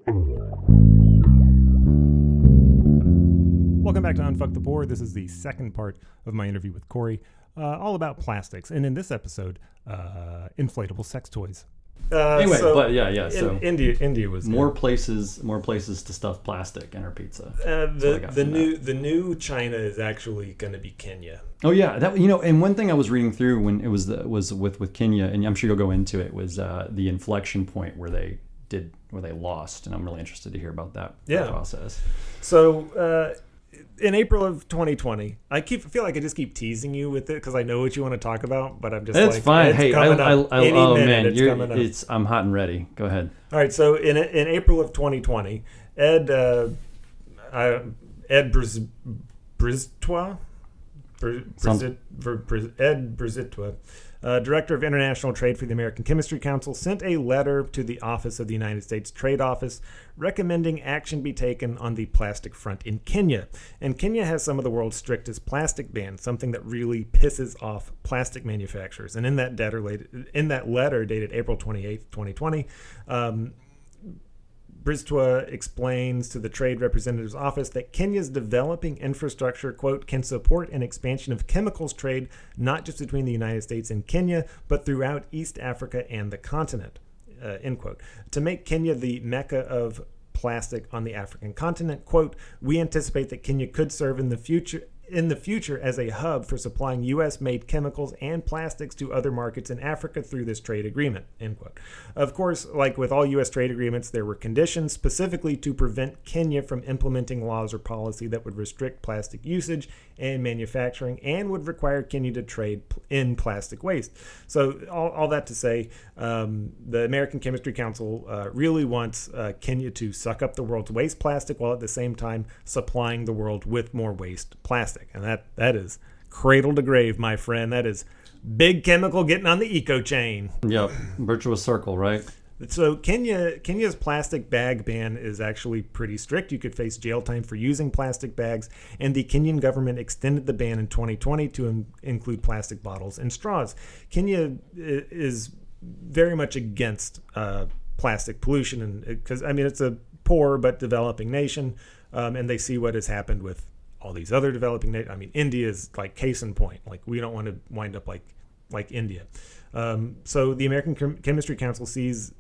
Welcome back to Unfuck the Poor. This is the second part of my interview with Corey, all about plastics. And in this episode, inflatable sex toys. Anyway, so but yeah. So India was more good. places to stuff plastic in our pizza. The new China is actually going to be Kenya. Oh yeah, that and one thing I was reading through when it was with Kenya, and I'm sure you'll go into it, was the inflection point where they lost, and I'm really interested to hear about that process. So in April of 2020, I feel like I just keep teasing you with it because I know what you want to talk about, but I'm just It's fine. It's hey, coming up. oh man, coming up. I'm hot and ready. Go ahead. All right. So in April of 2020, Ed Brizitwa, Director of International Trade for the American Chemistry Council, sent a letter to the Office of the United States Trade Office recommending action be taken on the plastic front in Kenya. And Kenya has some of the world's strictest plastic bans, something that really pisses off plastic manufacturers. And in that letter dated April 28th, 2020, Brizitwa explains to the Trade Representative's Office that Kenya's developing infrastructure, quote, can support an expansion of chemicals trade, not just between the United States and Kenya, but throughout East Africa and the continent, end quote. To make Kenya the mecca of plastic on the African continent, quote, we anticipate that Kenya could serve in the future as a hub for supplying U.S.-made chemicals and plastics to other markets in Africa through this trade agreement, end quote. Of course, like with all U.S. trade agreements, there were conditions specifically to prevent Kenya from implementing laws or policy that would restrict plastic usage and manufacturing and would require Kenya to trade in plastic waste. So all that to say, the American Chemistry Council really wants Kenya to suck up the world's waste plastic while at the same time supplying the world with more waste plastic. And that is cradle to grave, my friend. That is big chemical getting on the eco chain. Yep, virtuous circle, right? So Kenya's plastic bag ban is actually pretty strict. You could face jail time for using plastic bags, and the Kenyan government extended the ban in 2020 to include plastic bottles and straws. Kenya is very much against plastic pollution, and because it's a poor but developing nation, and they see what has happened with all these other developing nations. India is like case in point. Like, we don't want to wind up like India. So the American Chemistry Council sees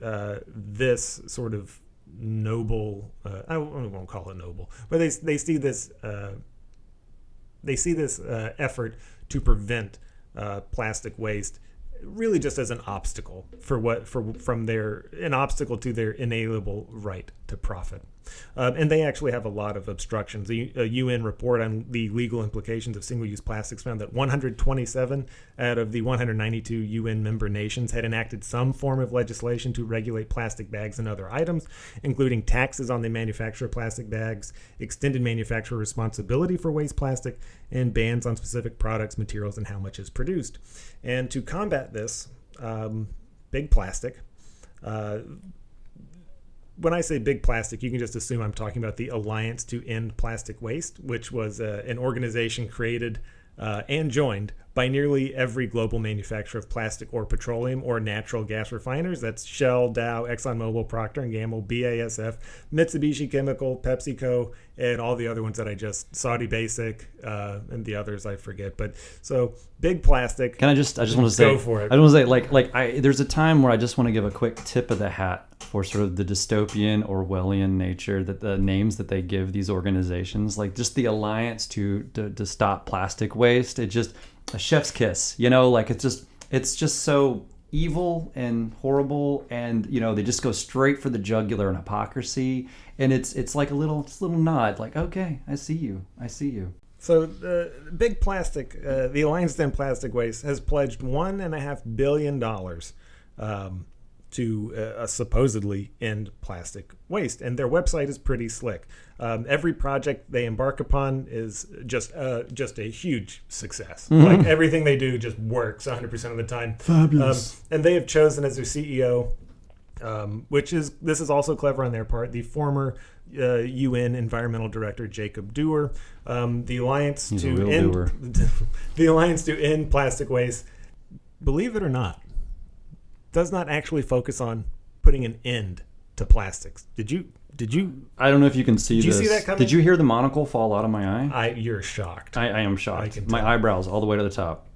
this sort of noble, I won't call it noble, but they see this effort to prevent plastic waste really just as an obstacle an obstacle to their inalienable right to profit. And they actually have a lot of obstructions. A UN report on the legal implications of single-use plastics found that 127 out of the 192 UN member nations had enacted some form of legislation to regulate plastic bags and other items, including taxes on the manufacture of plastic bags, extended manufacturer responsibility for waste plastic, and bans on specific products, materials, and how much is produced. And to combat this, big plastic, when I say big plastic, you can just assume I'm talking about the Alliance to End Plastic Waste, which was an organization created and joined by nearly every global manufacturer of plastic or petroleum or natural gas refiners. That's Shell, Dow, ExxonMobil, Procter & Gamble, BASF, Mitsubishi Chemical, PepsiCo, and all the other ones that I just, Saudi Basic, and the others I forget. But so big plastic. I just want to say, go for it. I just want to say, there's a time where I just want to give a quick tip of the hat for sort of the dystopian Orwellian nature that the names that they give these organizations, like just the Alliance to stop plastic waste. It just a chef's kiss, it's just so evil and horrible, and they just go straight for the jugular and hypocrisy, and it's like a little nod, like, okay, I see you. So big plastic, the Alliance to End Plastic Waste has pledged $1.5 billion to supposedly end plastic waste, and their website is pretty slick. Every project they embark upon is just a huge success. Mm-hmm. Like, everything they do just works 100% of the time. Fabulous. And they have chosen as their CEO, this is also clever on their part, the former UN Environmental Director Jacob Dewar. The Alliance to End Plastic Waste, believe it or not, does not actually focus on putting an end to plastics. Did you Did you? I don't know if you can see Did this. you see that coming? Did you hear the monocle fall out of my eye? You're shocked. I am shocked. can My tell. eyebrows all the way to the top.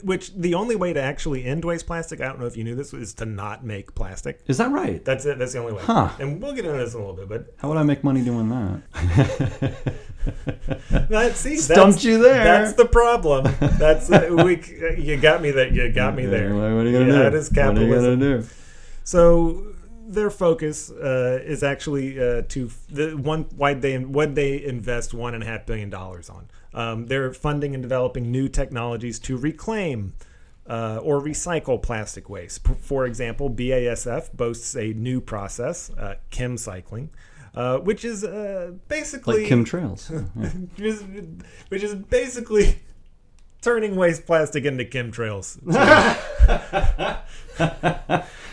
Which the only way to actually end waste plastic, I don't know if you knew this, is to not make plastic. Is that right? That's it. That's the only way. Huh. And we'll get into this in a little bit, but How would I make money doing that? stumped you there. That's the problem. That's you got me there. You got me there. What are you gonna do? That is capitalism. What are you gonna do? So their focus is actually what they invest $1.5 billion on. They're funding and developing new technologies to reclaim or recycle plastic waste. For example, BASF boasts a new process, ChemCycling, which is basically Like chemtrails. which is basically turning waste plastic into chemtrails.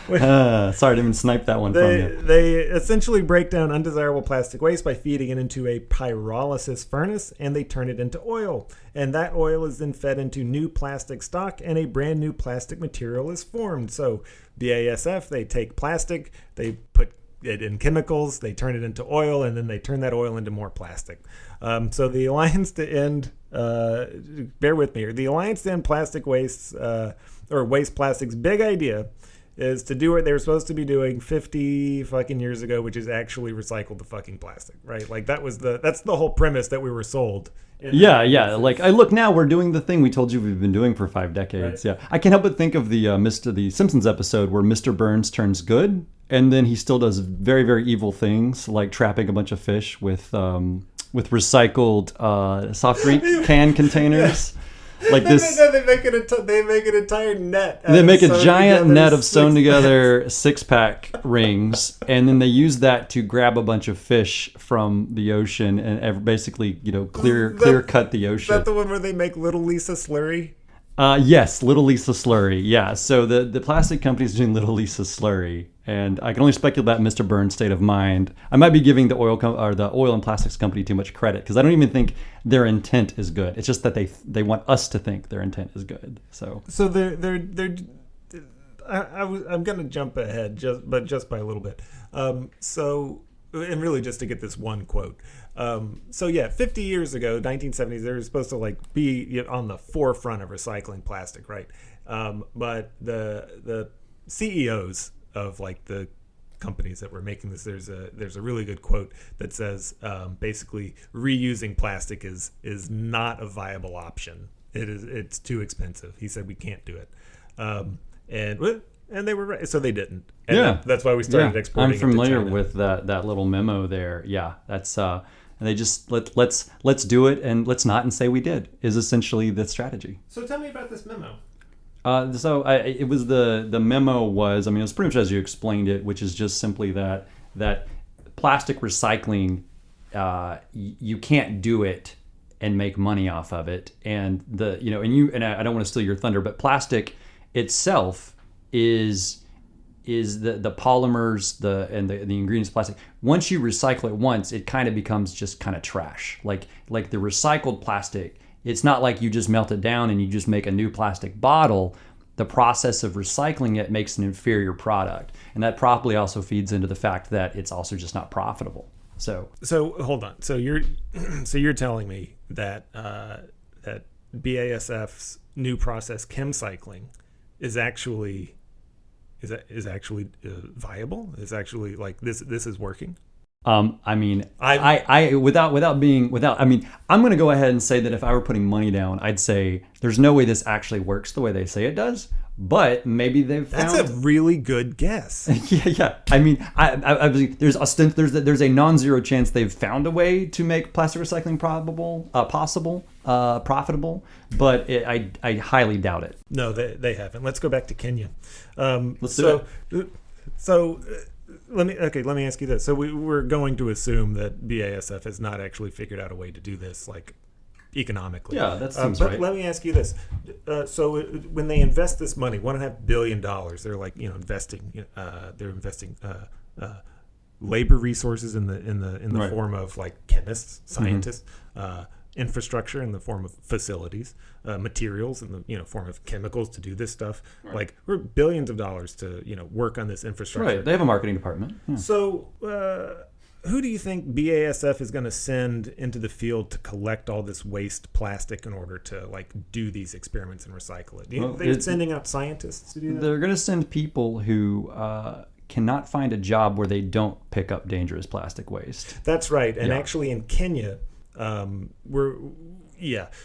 Sorry, I didn't even snipe that one from you. They essentially break down undesirable plastic waste by feeding it into a pyrolysis furnace, and they turn it into oil. And that oil is then fed into new plastic stock, and a brand new plastic material is formed. So BASF, they take plastic, they put it in chemicals, they turn it into oil, and then they turn that oil into more plastic. So the Alliance to End, bear with me here, the Alliance to End Plastic Wastes, or Waste Plastics' big idea is to do what they were supposed to be doing 50 fucking years ago, which is actually recycle the fucking plastic, right? Like that's the whole premise that we were sold. Yeah. Like I look now, we're doing the thing we told you we've been doing for 5 decades. Right. Yeah, I can't help but think of the the Simpsons episode where Mr. Burns turns good, and then he still does very, very evil things like trapping a bunch of fish with recycled soft drink can containers. Like this, they make an entire net. They make a giant net of sewn together 6-pack rings, and then they use that to grab a bunch of fish from the ocean and basically, clear cut the ocean. Is that the one where they make Little Lisa slurry? Yes, Little Lisa slurry. Yeah, so the plastic company's doing Little Lisa slurry, and I can only speculate about Mr. Burns' state of mind. I might be giving the oil and plastics company too much credit because I don't even think their intent is good. It's just that they want us to think their intent is good. So I'm gonna jump ahead just by a little bit. And really just to get this one quote. 50 years ago, 1970s, they were supposed to be on the forefront of recycling plastic, right? But the CEOs of the companies that were making this, there's a really good quote that says basically reusing plastic is not a viable option. It's too expensive. He said we can't do it, and they were right, so they didn't. And that's why we started exporting. I'm familiar with that little memo there. Yeah, that's and they just let's do it and let's not and say we did is essentially the strategy. So tell me about this memo. It was the memo was, it was pretty much as you explained it, which is just simply that plastic recycling, you can't do it and make money off of it. And I don't want to steal your thunder, but plastic itself is the polymers, and the ingredients of plastic. Once you recycle it once, it kind of becomes just kind of trash. Like the recycled plastic, it's not like you just melt it down and you just make a new plastic bottle. The process of recycling it makes an inferior product, and that probably also feeds into the fact that it's also just not profitable. So hold on. So you're telling me that that BASF's new process, ChemCycling, is actually viable? Is actually this is working? I'm going to go ahead and say that if I were putting money down, I'd say there's no way this actually works the way they say it does, but maybe they've found... That's a really good guess. Yeah. There's a non-zero chance they've found a way to make plastic recycling profitable, but I highly doubt it. No, they haven't. Let's go back to Kenya. Let's do it. Let me ask you this. So we're going to assume that BASF has not actually figured out a way to do this economically. Yeah, that seems but right. Let me ask you this. So when they invest this money, $1.5 billion, they're investing labor resources in the right. form of chemists, scientists, infrastructure in the form of facilities, materials in the form of chemicals to do this stuff. Right. Like we're billions of dollars to work on this infrastructure. Right. They have a marketing department. Yeah. So who do you think BASF is going to send into the field to collect all this waste plastic in order to do these experiments and recycle it? They're sending out scientists to do that? They're going to send people who cannot find a job where they don't pick up dangerous plastic waste. That's right. And actually in Kenya,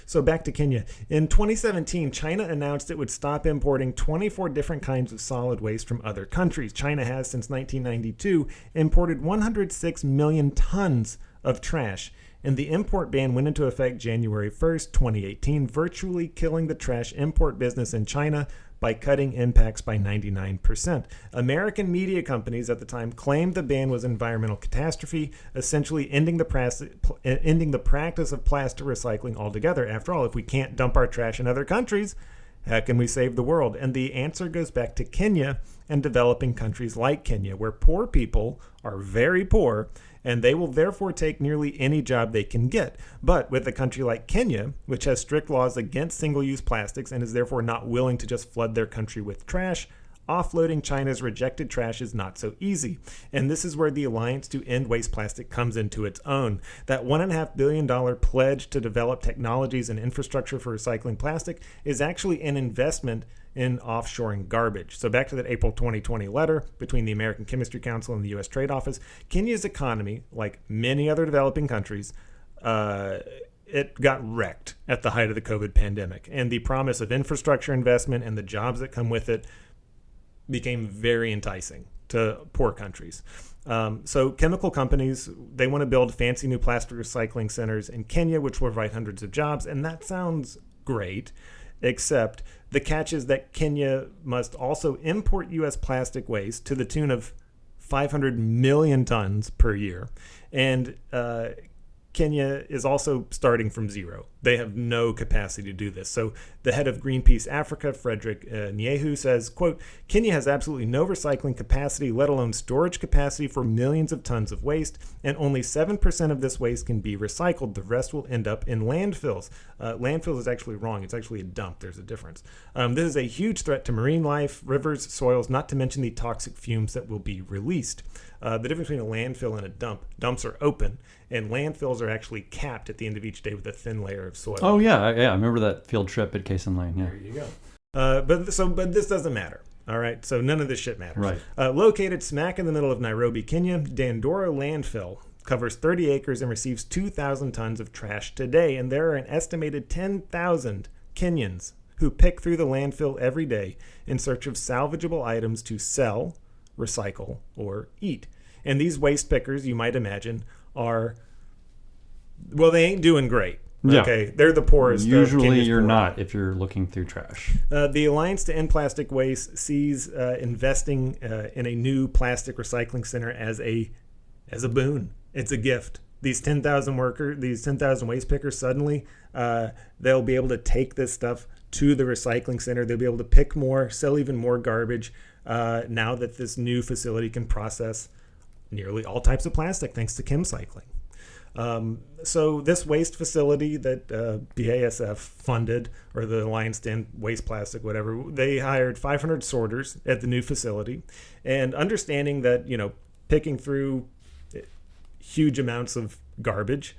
so back to Kenya. In 2017, China announced it would stop importing 24 different kinds of solid waste from other countries. China has, since 1992, imported 106 million tons of trash, and the import ban went into effect January 1st, 2018, virtually killing the trash import business in China by cutting impacts by 99%. American media companies at the time claimed the ban was an environmental catastrophe, essentially ending the practice of plastic recycling altogether. After all, if we can't dump our trash in other countries, how can we save the world? And the answer goes back to Kenya and developing countries like Kenya, where poor people are very poor, and they will therefore take nearly any job they can get. But with a country like Kenya, which has strict laws against single-use plastics and is therefore not willing to just flood their country with trash, offloading China's rejected trash is not so easy. And this is where the Alliance to End Waste Plastic comes into its own. That $1.5 billion pledge to develop technologies and infrastructure for recycling plastic is actually an investment in offshoring garbage. So back to that April 2020 letter between the American Chemistry Council and the U.S. Trade Office, Kenya's economy, like many other developing countries, it got wrecked at the height of the COVID pandemic. And the promise of infrastructure investment and the jobs that come with it became very enticing to poor countries. So chemical companies, they want to build fancy new plastic recycling centers in Kenya, which will provide hundreds of jobs. And that sounds great, except the catch is that Kenya must also import U.S. plastic waste to the tune of 500 million tons per year. And Kenya is also starting from zero. They have no capacity to do this. So the head of Greenpeace Africa, Frederick Nyehu, says, quote, Kenya has absolutely no recycling capacity, let alone storage capacity for millions of tons of waste, and only 7% of this waste can be recycled. The rest will end up in landfills. Landfill is actually wrong. It's actually a dump. There's a difference. This is a huge threat to marine life, rivers, soils, not to mention the toxic fumes that will be released. The difference between a landfill and a dumps are open, and landfills are actually capped at the end of each day with a thin layer of soil. Oh, yeah. I remember that field trip at Cason Lane. Yeah. There you go. But this doesn't matter. All right, so none of this shit matters. Right. Located smack in the middle of Nairobi, Kenya, Dandora landfill covers 30 acres and receives 2,000 tons of trash today, and there are an estimated 10,000 Kenyans who pick through the landfill every day in search of salvageable items to sell, recycle, or eat. And these waste pickers, you might imagine, they ain't doing great. Yeah. Okay, they're the poorest. Usually you're not if you're looking through trash. The Alliance to End Plastic Waste sees investing in a new plastic recycling center as a boon. It's a gift. These 10,000 waste pickers, suddenly they'll be able to take this stuff to the recycling center. They'll be able to pick more, sell even more garbage now that this new facility can process nearly all types of plastic thanks to ChemCycling. So this waste facility that BASF funded, or the Alliance to End Waste Plastic, whatever, they hired 500 sorters at the new facility. And understanding that, picking through huge amounts of garbage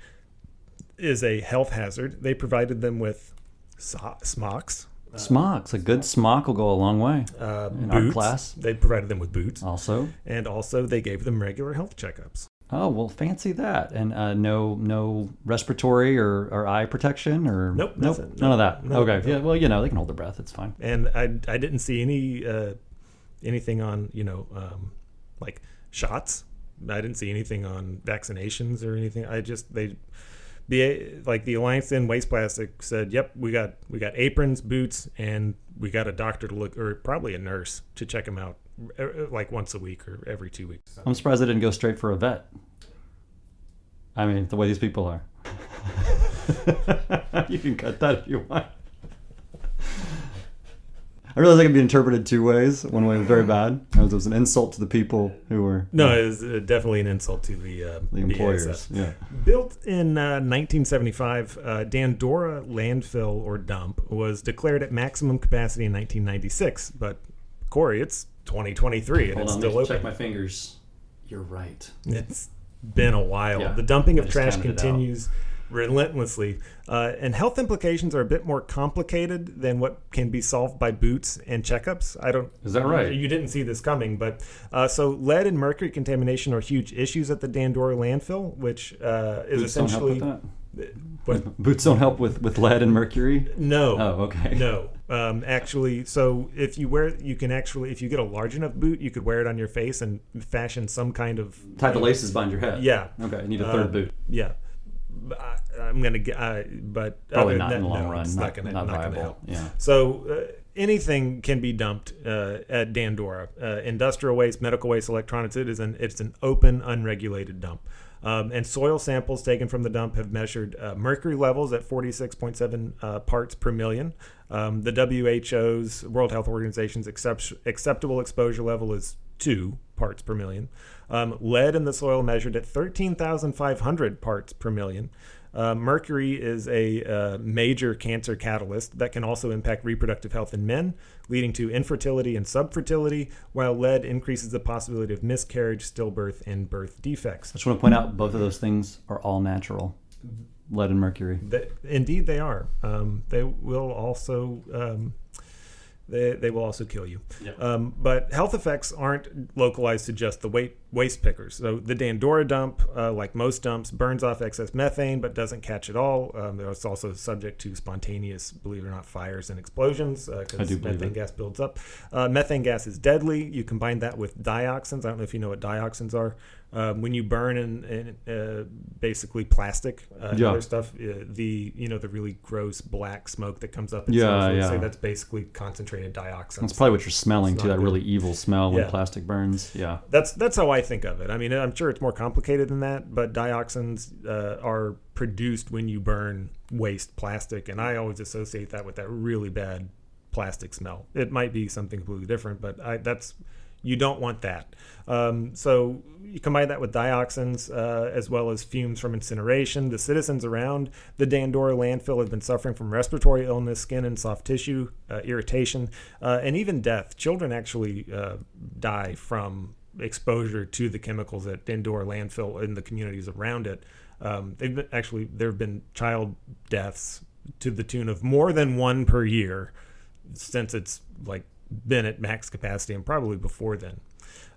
is a health hazard, they provided them with smocks. Smocks. A good smock will go a long way in our class. They provided them with boots. Also. And also they gave them regular health checkups. Oh, well, fancy that. And no respiratory or eye protection? Or Nope. None of that. No, okay. No. Yeah, well, they can hold their breath. It's fine. And I didn't see anything on, like shots. I didn't see anything on vaccinations or anything. The Alliance to End Waste Plastic said, yep, we got aprons, boots, and we got a doctor to look, or probably a nurse to check them out like once a week or every 2 weeks. I'm surprised they didn't go straight for a vet. I mean, the way these people are. You can cut that if you want. I realize that can be interpreted two ways. One way was very bad. It was an insult to the people who were... No, it was definitely an insult to the employers. BASF. Yeah. Built in 1975, Dandora landfill or dump was declared at maximum capacity in 1996. But, Corey, it's 2023 and it's still open. Check my fingers. You're right. It's been a while. Yeah, The dumping I of just trash counted it continues relentlessly. And health implications are a bit more complicated than what can be solved by boots and checkups. Is that right? You didn't see this coming, but so lead and mercury contamination are huge issues at the Dandora landfill, which is essentially... Boots don't help with lead and mercury? No. Oh, okay. No. Actually, so if you get a large enough boot, you could wear it on your face and fashion some kind of... Tie the laces behind your head. Yeah. Okay, you need a third boot. Yeah. I'm going to get... but probably not in the long run. It's not going to viable. help. Yeah. So anything can be dumped at Dandora. Industrial waste, medical waste, electronics, it's an open, unregulated dump. And soil samples taken from the dump have measured mercury levels at 46.7 parts per million. The WHO's, World Health Organization's acceptable exposure level is 2 parts per million. Lead in the soil measured at 13,500 parts per million. Mercury is a major cancer catalyst that can also impact reproductive health in men, leading to infertility and subfertility, while lead increases the possibility of miscarriage, stillbirth, and birth defects. I just want to point out both of those things are all natural. Lead and mercury. Indeed, they are. They will also... They will also kill you. Yep. But health effects aren't localized to just the waste pickers. So the Dandora dump, like most dumps, burns off excess methane but doesn't catch it all. It's also subject to spontaneous, believe it or not, fires and explosions because methane gas builds up. Methane gas is deadly. You combine that with dioxins. I don't know if you know what dioxins are. When you burn in basically plastic and other stuff, the really gross black smoke that comes up. So that's basically concentrated dioxins. That's probably what you're smelling too. That really evil smell when plastic burns. Yeah, that's how I think of it. I mean, I'm sure it's more complicated than that, but dioxins are produced when you burn waste plastic, and I always associate that with that really bad plastic smell. It might be something completely different, but you don't want that. So you combine that with dioxins as well as fumes from incineration. The citizens around the Dandora landfill have been suffering from respiratory illness, skin and soft tissue irritation, and even death. Children actually die from exposure to the chemicals at Dandora landfill in the communities around it. There have been child deaths to the tune of more than one per year since it's been at max capacity, and probably before then.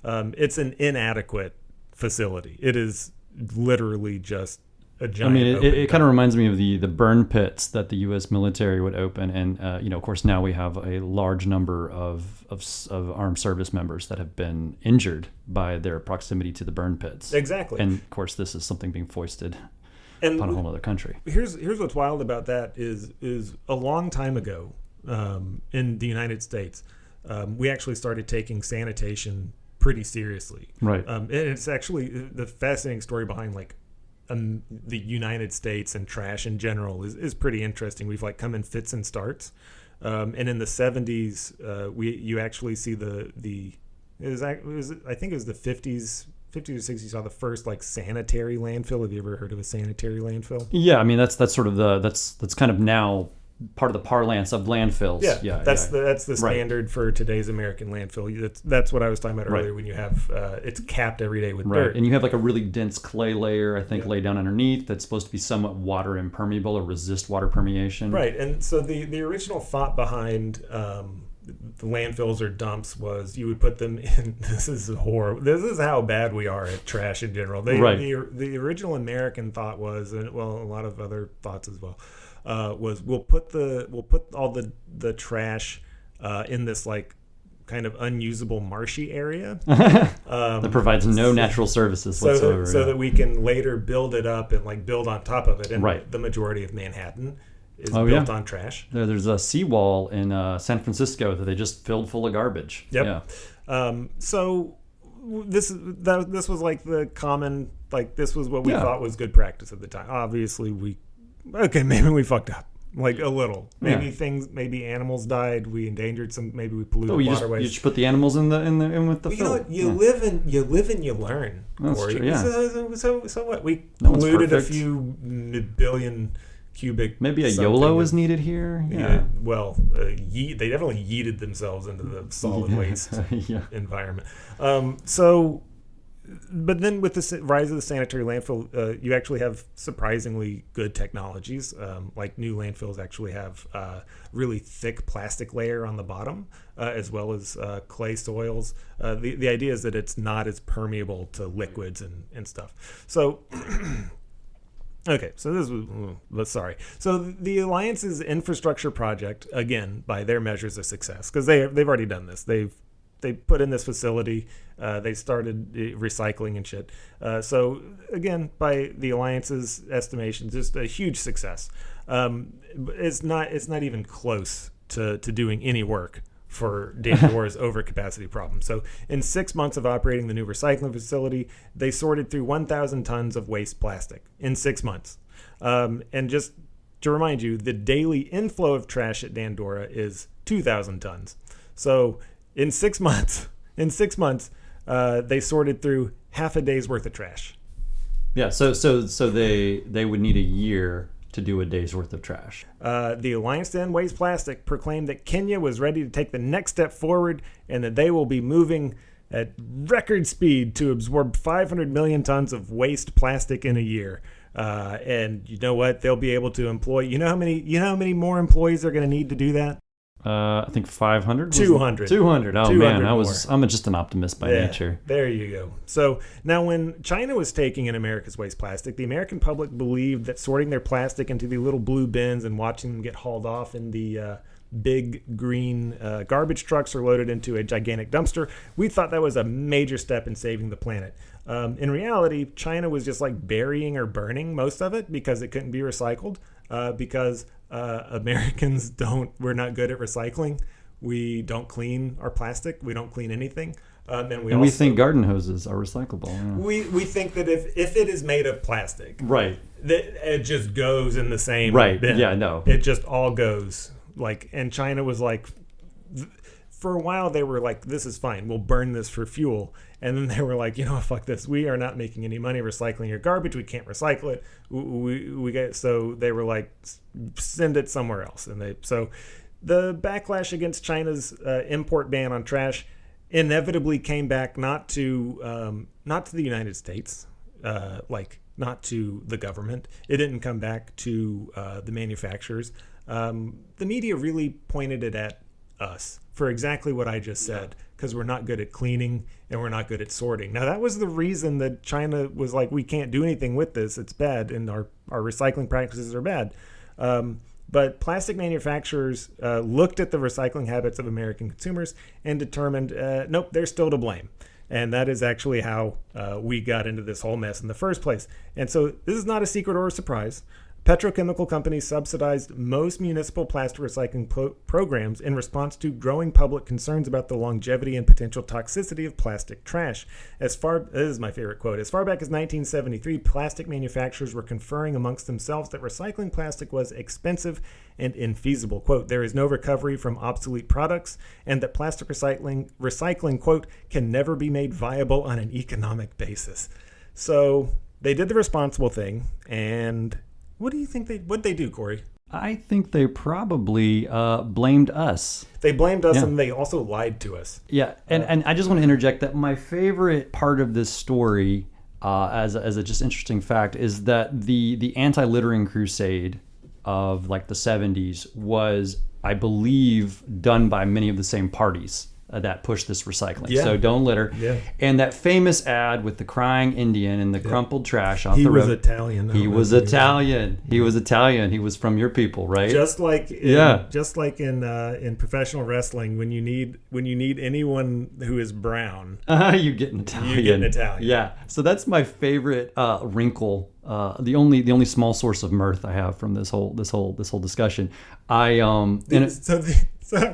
It's an inadequate facility. It is literally just a giant. I mean, it kind of reminds me of the burn pits that the U.S. military would open, and of course now we have a large number of armed service members that have been injured by their proximity to the burn pits. Exactly. And of course, this is something being foisted upon a whole other country. Here's what's wild about that is a long time ago in the United States. We actually started taking sanitation pretty seriously. Right. And it's actually the fascinating story behind the United States and trash in general is pretty interesting. We've come in fits and starts. And in the 70s, you actually see I think it was the 50s or 60s, saw the first sanitary landfill. Have you ever heard of a sanitary landfill? Yeah, I mean that's sort of that's kind of now part of the parlance of landfills. That's the standard for today's American landfill. That's what I was talking about earlier. When you have it's capped every day with dirt, and you have a really dense clay layer, I think, laid down underneath that's supposed to be somewhat water impermeable or resist water permeation. Right, and so the original thought behind the landfills or dumps was you would put them in. This is horrible. This is how bad we are at trash in general. The original American thought was, and a lot of other thoughts as well. Was we'll put all the trash in this kind of unusable marshy area that provides no natural services whatsoever, so that we can later build it up and build on top of it. And the majority of Manhattan is built on trash. There's a seawall in San Francisco that they just filled full of garbage. Yep. Yeah. So this was the common this was what we thought was good practice at the time. Obviously maybe we fucked up. like a little. Maybe animals died. We endangered some. Maybe we polluted waterways. You just put the animals in with the well, fill. You know what? You live and you learn. That's Corey. true, yeah. So what? We No one's polluted a perfect. few billion cubic. Maybe a something YOLO of- is needed here. Yeah. Well, they definitely yeeted themselves into the solid waste Yeah. environment. But then with the rise of the sanitary landfill, you actually have surprisingly good technologies. Like new landfills actually have really thick plastic layer on the bottom, as well as clay soils. The idea is that it's not as permeable to liquids and stuff. So okay, so this was sorry. So the Alliance's infrastructure project, again, by their measures of success, because they've already done this. They put in this facility. They started recycling and shit. So again, by the Alliance's estimations, just a huge success. It's not even close to doing any work for Dandora's overcapacity problem. So in 6 months of operating the new recycling facility, they sorted through 1,000 tons of waste plastic in 6 months. And just to remind you, the daily inflow of trash at Dandora is 2,000 tons. So in 6 months, they sorted through half a day's worth of trash. Yeah. So they would need a year to do a day's worth of trash. The Alliance to End Waste Plastic proclaimed that Kenya was ready to take the next step forward and that they will be moving at record speed to absorb 500 million tons of waste plastic in a year. And you know what? They'll be able to employ. You know how many more employees they're going to need to do that? I think 500. 200. 200. Oh 200 man, more. I'm just an optimist by nature. There you go. So now when China was taking in America's waste plastic, the American public believed that sorting their plastic into the little blue bins and watching them get hauled off in the big green garbage trucks or loaded into a gigantic dumpster, we thought that was a major step in saving the planet. In reality, China was just like burying or burning most of it because it couldn't be recycled, because Americans we're not good at recycling. We don't clean our plastic. We don't clean anything. We think garden hoses are recyclable. Yeah. We think that if it is made of plastic, right, that it just goes in the same bin. Yeah, no. It just all goes. And China was like, for a while they were like, this is fine, we'll burn this for fuel. And then they were like, fuck this, we are not making any money recycling your garbage, we can't recycle it. So they were like, send it somewhere else. And so the backlash against China's import ban on trash inevitably came back not to the United States, not to the government. It didn't come back to the manufacturers. The media really pointed it at us for exactly what I just said, because we're not good at cleaning and we're not good at sorting. Now, that was the reason that China was like, we can't do anything with this. It's bad, and our recycling practices are bad. But plastic manufacturers looked at the recycling habits of American consumers and determined, nope, they're still to blame. And that is actually how we got into this whole mess in the first place. And so this is not a secret or a surprise. Petrochemical companies subsidized most municipal plastic recycling programs in response to growing public concerns about the longevity and potential toxicity of plastic trash. This is my favorite quote. As far back as 1973, plastic manufacturers were conferring amongst themselves that recycling plastic was expensive and infeasible. Quote, there is no recovery from obsolete products, and that plastic recycling, quote, can never be made viable on an economic basis. So they did the responsible thing, and what do you think what'd they do, Corey? I think they probably blamed us. They blamed us, and they also lied to us. Yeah, and I just want to interject that my favorite part of this story, as a just interesting fact, is that the anti-littering crusade of like the 70s was, I believe, done by many of the same parties that pushed this recycling. Yeah. So don't litter. Yeah. And that famous ad with the crying Indian and the crumpled trash off the road. He was Italian. He was Italian. He was from your people, right? Just like in professional wrestling, when you need anyone who is brown, you get an Italian. Yeah. So that's my favorite wrinkle. The only small source of mirth I have from this whole discussion.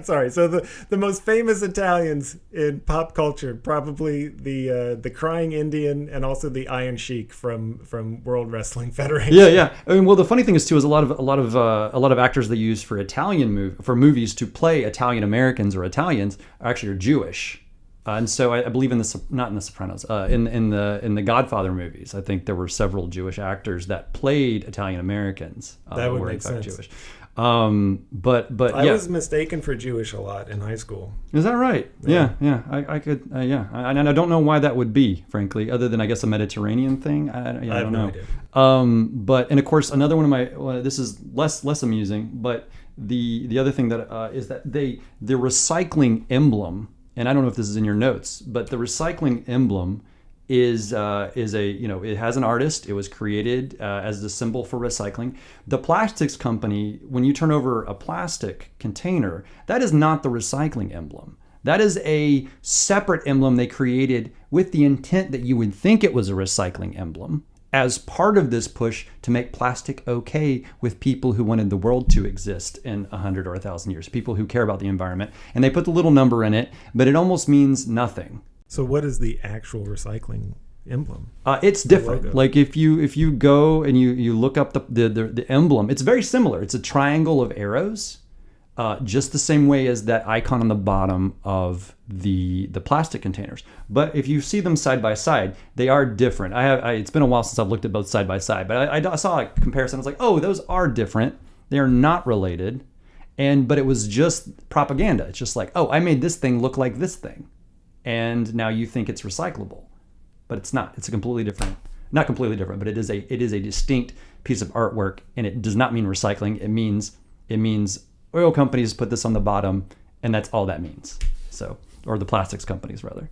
Sorry. So the most famous Italians in pop culture, probably the Crying Indian and also the Iron Sheik from World Wrestling Federation. Yeah. I mean, well, the funny thing is too is a lot of actors they use for movies to play Italian Americans or Italians are Jewish. And so I believe not in the Sopranos, in the Godfather movies, I think there were several Jewish actors that played Italian Americans. That would make sense. Jewish. But I was mistaken for Jewish a lot in high school. Is that right? Yeah. I could. And I don't know why that would be, frankly, other than I guess a Mediterranean thing. I don't know. But and of course another one of my this is less amusing, but the other thing that is that the recycling emblem, and I don't know if this is in your notes, but the recycling emblem is it has an artist. It was created as the symbol for recycling. The plastics company, when you turn over a plastic container, that is not the recycling emblem. That is a separate emblem they created with the intent that you would think it was a recycling emblem as part of this push to make plastic okay with people who wanted the world to exist in 100 or 1,000 years, people who care about the environment. And they put the little number in it, but it almost means nothing. So what is the actual recycling emblem? It's different. Like if you go and you look up the emblem, it's very similar. It's a triangle of arrows, just the same way as that icon on the bottom of the plastic containers. But if you see them side by side, they are different. It's been a while since I've looked at both side by side, but I saw a comparison. I was like, oh, those are different. They are not related. But it was just propaganda. It's just like, oh, I made this thing look like this thing. And now you think it's recyclable, but it's not. It's a completely different, not completely different, but it is a distinct piece of artwork, and it does not mean recycling. It means oil companies put this on the bottom, and that's all that means. So, or the plastics companies rather.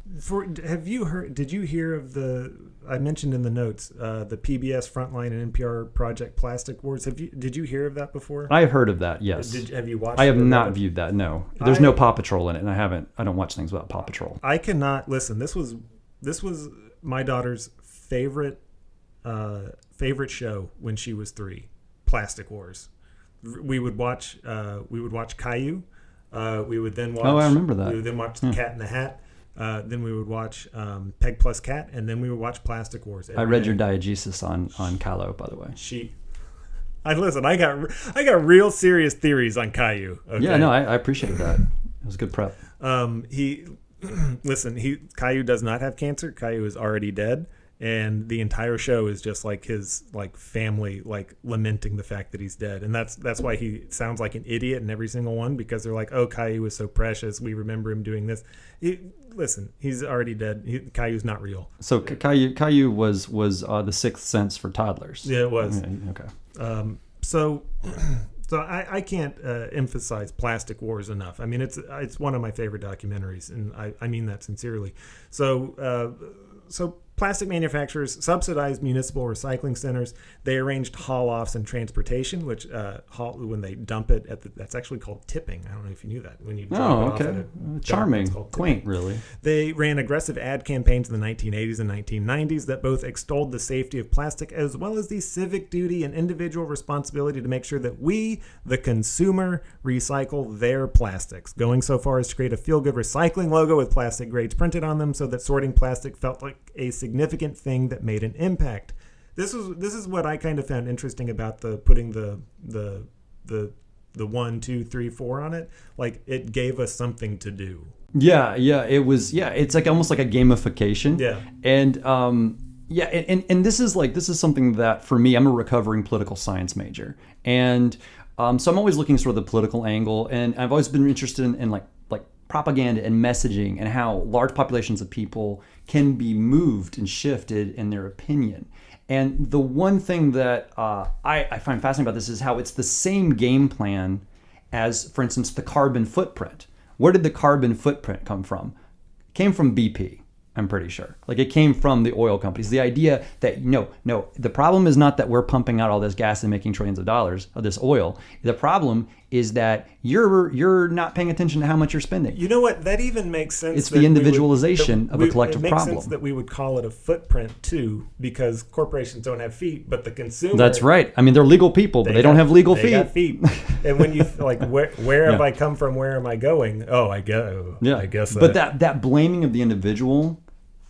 Did you hear of I mentioned in the notes, the PBS Frontline and NPR Project Plastic Wars. Did you hear of that before? I have heard of that, yes. Have you watched it? I have not viewed that, no. There's no Paw Patrol in it, and I don't watch things without Paw Patrol. I cannot listen. This was my daughter's favorite show when she was 3, Plastic Wars. We would watch Caillou. We would then watch. Oh, I remember that. We would then watch The Cat in the Hat. Then we would watch Peg Plus Cat, and then we would watch Plastic Wars. I read your diegesis on Callow, by the way. I got real serious theories on Caillou. Okay? Yeah, no, I appreciate that. It was good prep. Caillou does not have cancer. Caillou is already dead. And the entire show is just like his family lamenting the fact that he's dead, and that's why he sounds like an idiot in every single one, because they're like, oh, Caillou was so precious, we remember him doing this. He's already dead. Caillou's not real. So Caillou was the Sixth Sense for toddlers. Yeah, it was. Okay. So I can't emphasize Plastic Wars enough. I mean, it's one of my favorite documentaries, and I mean that sincerely. So plastic manufacturers subsidized municipal recycling centers. They arranged haul-offs and transportation, which when they dump it that's actually called tipping. I don't know if you knew that. When you drop it off at a charming, quaint, really. They ran aggressive ad campaigns in the 1980s and 1990s that both extolled the safety of plastic as well as the civic duty and individual responsibility to make sure that we, the consumer, recycle their plastics, going so far as to create a feel-good recycling logo with plastic grades printed on them so that sorting plastic felt like a significant thing that made an impact. This is what I kind of found interesting about putting the 1, 2, 3, 4 on it. Like, it gave us something to do. Yeah, it was. Yeah, it's like almost like a gamification. Yeah, and and this is something that for me, I'm a recovering political science major, and so I'm always looking sort of the political angle, and I've always been interested in like propaganda and messaging and how large populations of people can be moved and shifted in their opinion. And the one thing that I find fascinating about this is how it's the same game plan as, for instance, the carbon footprint. Where did the carbon footprint come from? It came from BP, I'm pretty sure. Like, it came from the oil companies. The idea that, no, the problem is not that we're pumping out all this gas and making trillions of dollars of this oil. The problem is that you're not paying attention to how much you're spending. You know what? That even makes sense. It's the individualization of a collective problem. It makes sense that we would call it a footprint too, because corporations don't have feet, but the consumer. That's right. I mean, they're legal people, but they don't have legal feet. They got feet. And when you like, where have I come from? Where am I going? Oh, I go. Yeah, I guess. But that blaming of the individual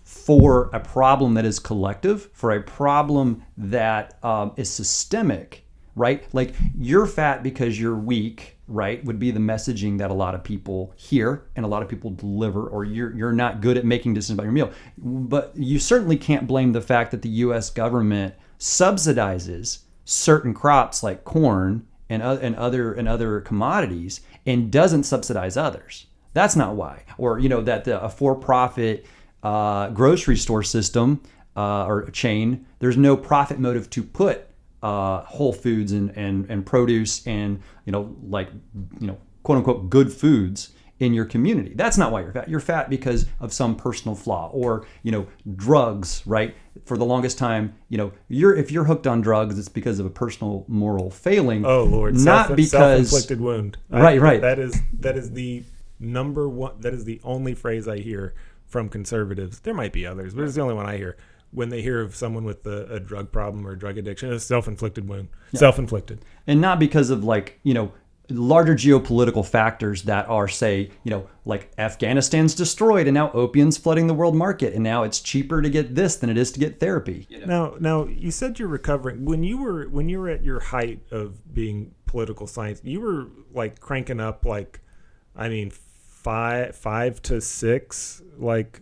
for a problem that is collective, for a problem that is systemic. Right? Like, you're fat because you're weak, right? Would be the messaging that a lot of people hear and a lot of people deliver, or you're not good at making decisions about your meal. But you certainly can't blame the fact that the US government subsidizes certain crops like corn and other commodities and doesn't subsidize others. That's not why. Or, that a for-profit grocery store system or chain, there's no profit motive to put whole foods and produce and quote unquote good foods in your community. That's not why you're fat. You're fat because of some personal flaw or drugs, right? For the longest time, if you're hooked on drugs, it's because of a personal moral failing. Oh Lord, not because self-inflicted wound. Right. That is the number one. That is the only phrase I hear from conservatives. There might be others, but it's the only one I hear. When they hear of someone with a drug problem or drug addiction, it's self-inflicted wound. Yeah. Self-inflicted. And not because of larger geopolitical factors that are, say, like Afghanistan's destroyed and now opium's flooding the world market and now it's cheaper to get this than it is to get therapy. Now you said you're recovering. When you were at your height of being political science, you were like cranking up five to six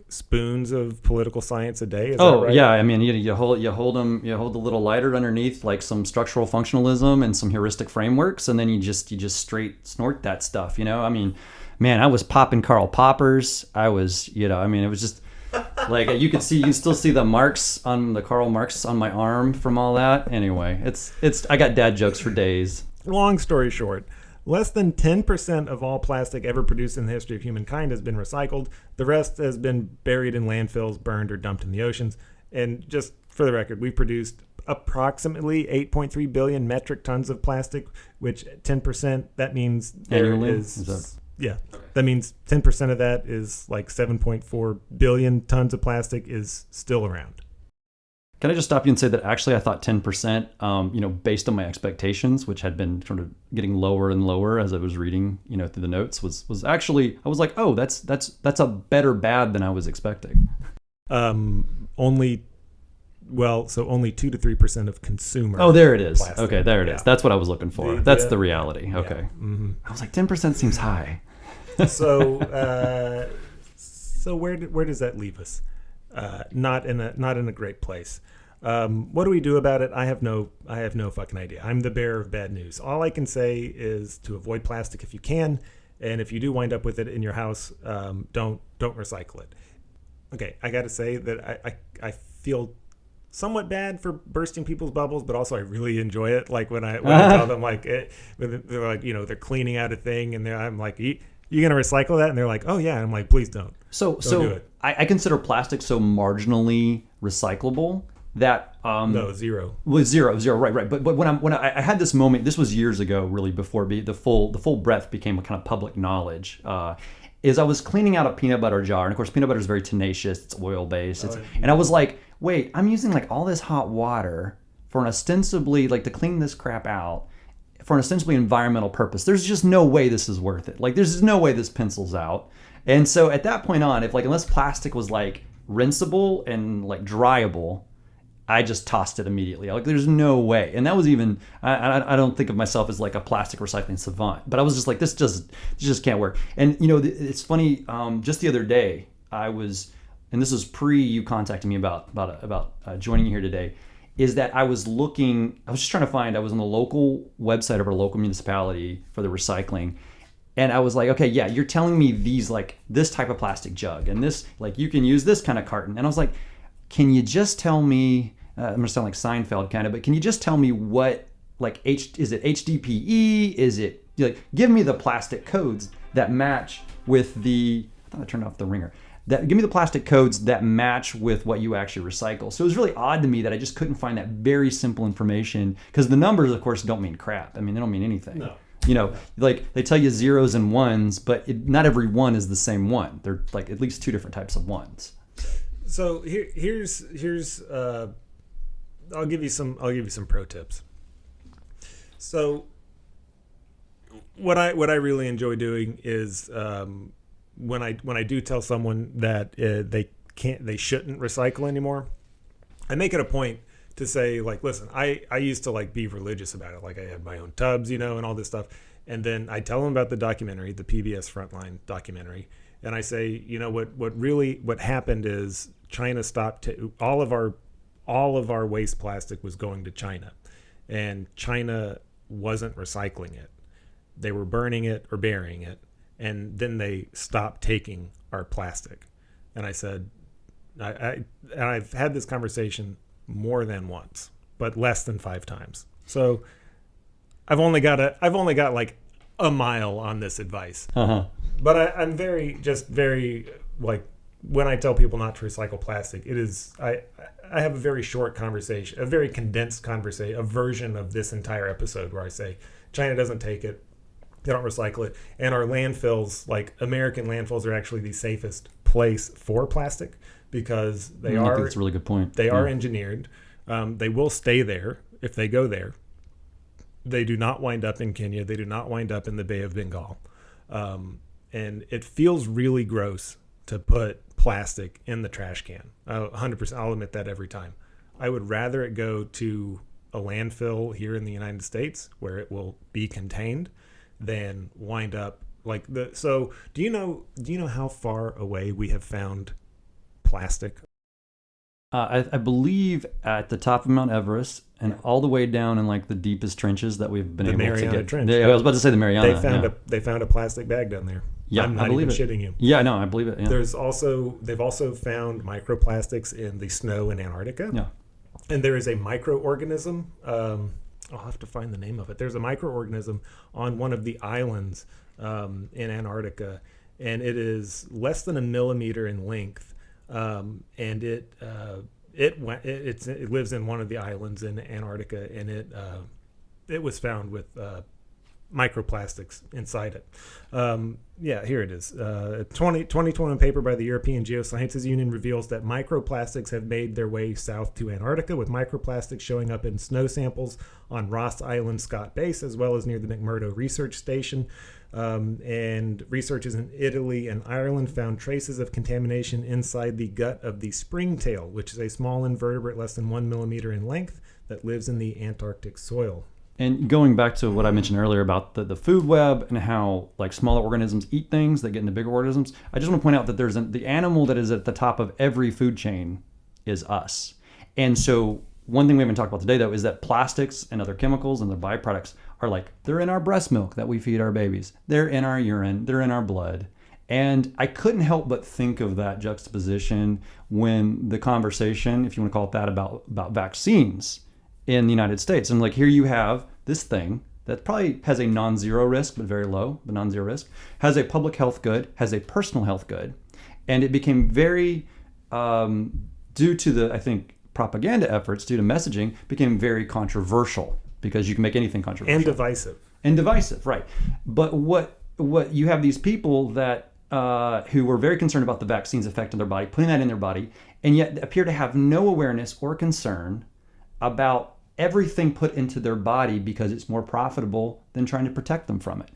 spoons of political science a day. Is that right? Yeah. I mean, you hold the little lighter underneath like some structural functionalism and some heuristic frameworks, and then you just straight snort that stuff. I mean, man, I was popping Karl Poppers. I was, it was just like you still see the Karl Marx on my arm from all that. Anyway, I got dad jokes for days. Long story short. Less than 10% of all plastic ever produced in the history of humankind has been recycled. The rest has been buried in landfills, burned, or dumped in the oceans. And just for the record, we've produced approximately 8.3 billion metric tons of plastic, which 10%, that means there annually? Yeah. Okay. That means 10% of that is like 7.4 billion tons of plastic is still around. Can I just stop you and say that actually I thought 10%, based on my expectations, which had been sort of getting lower and lower as I was reading, through the notes, was actually, I was like, oh, that's a better bad than I was expecting. Only 2 to 3% of consumer. Oh, there it is. Plastic. Okay, there it is. That's what I was looking for. That's the reality. Okay. Yeah. Mm-hmm. I was like, 10% seems high. So where does that leave us? Not in a great place. What do we do about it? I have no fucking idea. I'm the bearer of bad news. All I can say is to avoid plastic if you can, and if you do wind up with it in your house, don't recycle it. Okay, I got to say that I feel somewhat bad for bursting people's bubbles, but also I really enjoy it. Like when I tell them they're like they're cleaning out a thing, and I'm like, you gonna recycle that? And they're like, oh yeah. And I'm like, please don't. So do it. I consider plastic so marginally recyclable that no, zero. Well, zero, right. But when I had this moment, this was years ago, really before the full breadth became a kind of public knowledge. Is I was cleaning out a peanut butter jar, and of course peanut butter is very tenacious. It's oil based, and I was like, wait, I'm using like all this hot water for an ostensibly to clean this crap out for an ostensibly environmental purpose. There's just no way this is worth it. Like there's just no way this pencils out. And so at that point on, if unless plastic was rinsable and dryable, I just tossed it immediately. There's no way. And that was even, I don't think of myself as a plastic recycling savant, but I was just like, this just can't work. And it's funny, just the other day I was, and this was pre you contacting me about joining you here today, is that I was just trying to find, I was on the local website of our local municipality for the recycling. And I was like, okay, yeah, you're telling me these this type of plastic jug and this, you can use this kind of carton. And I was like, can you just tell me, I'm gonna sound like Seinfeld kind of, but can you just tell me what, is it HDPE? Is it, give me the plastic codes that match with I thought I turned off the ringer. Give me the plastic codes that match with what you actually recycle. So it was really odd to me that I just couldn't find that very simple information, because the numbers, of course, don't mean crap. I mean, they don't mean anything. No. Like they tell you zeros and ones, but not every one is the same one. They're like at least two different types of ones. So here's I'll give you some pro tips. So what I really enjoy doing is when I do tell someone that they shouldn't recycle anymore, I make it a point to say, like, listen, I used to like be religious about it. Like I had my own tubs, and all this stuff. And then I tell them about the documentary, the PBS Frontline documentary. And I say, what happened is China stopped all of our waste plastic was going to China, and China wasn't recycling it. They were burning it or burying it. And then they stopped taking our plastic. And I said, I've had this conversation more than once, but less than 5 times. So I've only got like a mile on this advice. Uh-huh. But I'm very like, when I tell people not to recycle plastic, it is I have a very short conversation, a very condensed conversation, a version of this entire episode where I say China doesn't take it, they don't recycle it, and our landfills, like American landfills, are actually the safest place for plastic because they are. I think that's a really good point. They are engineered. They will stay there if they go there. They do not wind up in Kenya. They do not wind up in the Bay of Bengal. And it feels really gross to put plastic in the trash can. 100%. I'll admit that every time. I would rather it go to a landfill here in the United States where it will be contained than wind up like the. So do you know how far away we have found plastic? I believe at the top of Mount Everest and all the way down in like the deepest trenches that we've been able Mariana to get. Trench. I was about to say the Mariana. They found a plastic bag down there. Yeah, I'm not I believe even it. shitting you. Yeah, no, I believe it. Yeah. They've also found microplastics in the snow in Antarctica. Yeah. And there is a microorganism. I'll have to find the name of it. There's a microorganism on one of the islands in Antarctica, and it is less than a millimeter in length. And it lives in one of the islands in Antarctica, and it was found with microplastics inside it. Here it is. 2021 paper by the European Geosciences Union reveals that microplastics have made their way south to Antarctica, with microplastics showing up in snow samples on Ross Island, Scott Base, as well as near the McMurdo Research Station. And researchers in Italy and Ireland found traces of contamination inside the gut of the springtail, which is a small invertebrate less than 1 millimeter in length that lives in the Antarctic soil. And going back to what I mentioned earlier about the food web and how like smaller organisms eat things that get into bigger organisms, I just want to point out that there's the animal that is at the top of every food chain is us. And so one thing we haven't talked about today, though, is that plastics and other chemicals and their byproducts are like, they're in our breast milk that we feed our babies. They're in our urine. They're in our blood. And I couldn't help but think of that juxtaposition when the conversation, if you want to call it that, about vaccines in the United States. And like, here you have this thing that probably has a non-zero risk, but very low, but non-zero risk, has a public health good, has a personal health good. And it became very, due to the, I think, propaganda efforts, due to messaging, became very controversial because you can make anything controversial. And divisive, right. But what you have these people that who were very concerned about the vaccine's effect on their body, putting that in their body, and yet appear to have no awareness or concern about everything put into their body because it's more profitable than trying to protect them from it.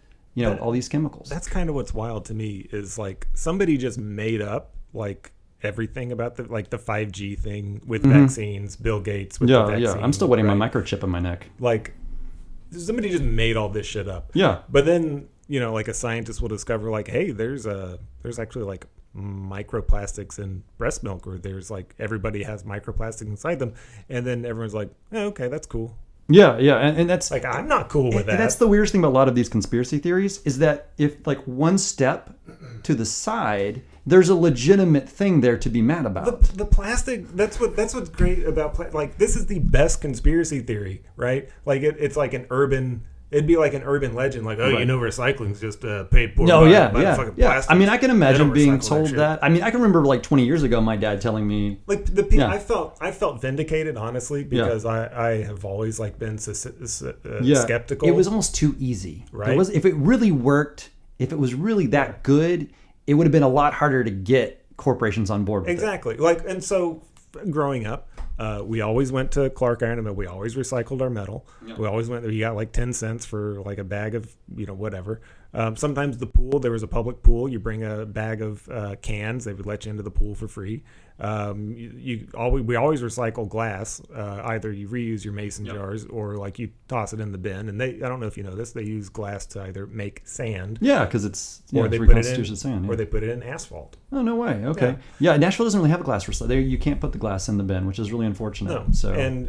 All these chemicals. That's kind of what's wild to me is like somebody just made up like everything about the 5G thing with vaccines, Bill Gates with the vaccine. Yeah, I'm still waiting my microchip in my neck. Like somebody just made all this shit up. Yeah. But then, like a scientist will discover like, hey, there's actually like microplastics in breast milk, or there's like everybody has microplastics inside them, and then everyone's like, okay, that's cool. Yeah, and that's like, I'm not cool with that. And that's the weirdest thing about a lot of these conspiracy theories is that if like one step to the side, there's a legitimate thing there to be mad about. The plastic, that's what's great about like this is the best conspiracy theory, right? Like it's like an urban It'd be like an urban legend, like, oh, Right. you know, recycling's just paid for No, by yeah. fucking Yeah. plastic. I mean, I can They imagine don't being recycle that told shit. that. I mean, I can remember like 20 years ago, my dad telling me, Like the people, Yeah. I felt vindicated, honestly, because I have always like been skeptical. It was almost too easy. Right. It was, if it really worked, if it was really that good, it would have been a lot harder to get corporations on board with Exactly. Like, and so growing up, we always went to Clark Iron and we always recycled our metal. Yeah. We always went there. You got like 10 cents for like a bag of, whatever. Sometimes the pool, there was a public pool. You bring a bag of cans. They would let you into the pool for free. We always recycle glass. Either you reuse your mason jars or like you toss it in the bin. And I don't know if you know this, they use glass to either make sand. Yeah, because it's Or they it's put it in, reconstitution sand. Yeah. or they put it in asphalt. Oh, no way. Okay. Yeah, Nashville doesn't really have a glass recycling. You can't put the glass in the bin, which is really unfortunate. No. So And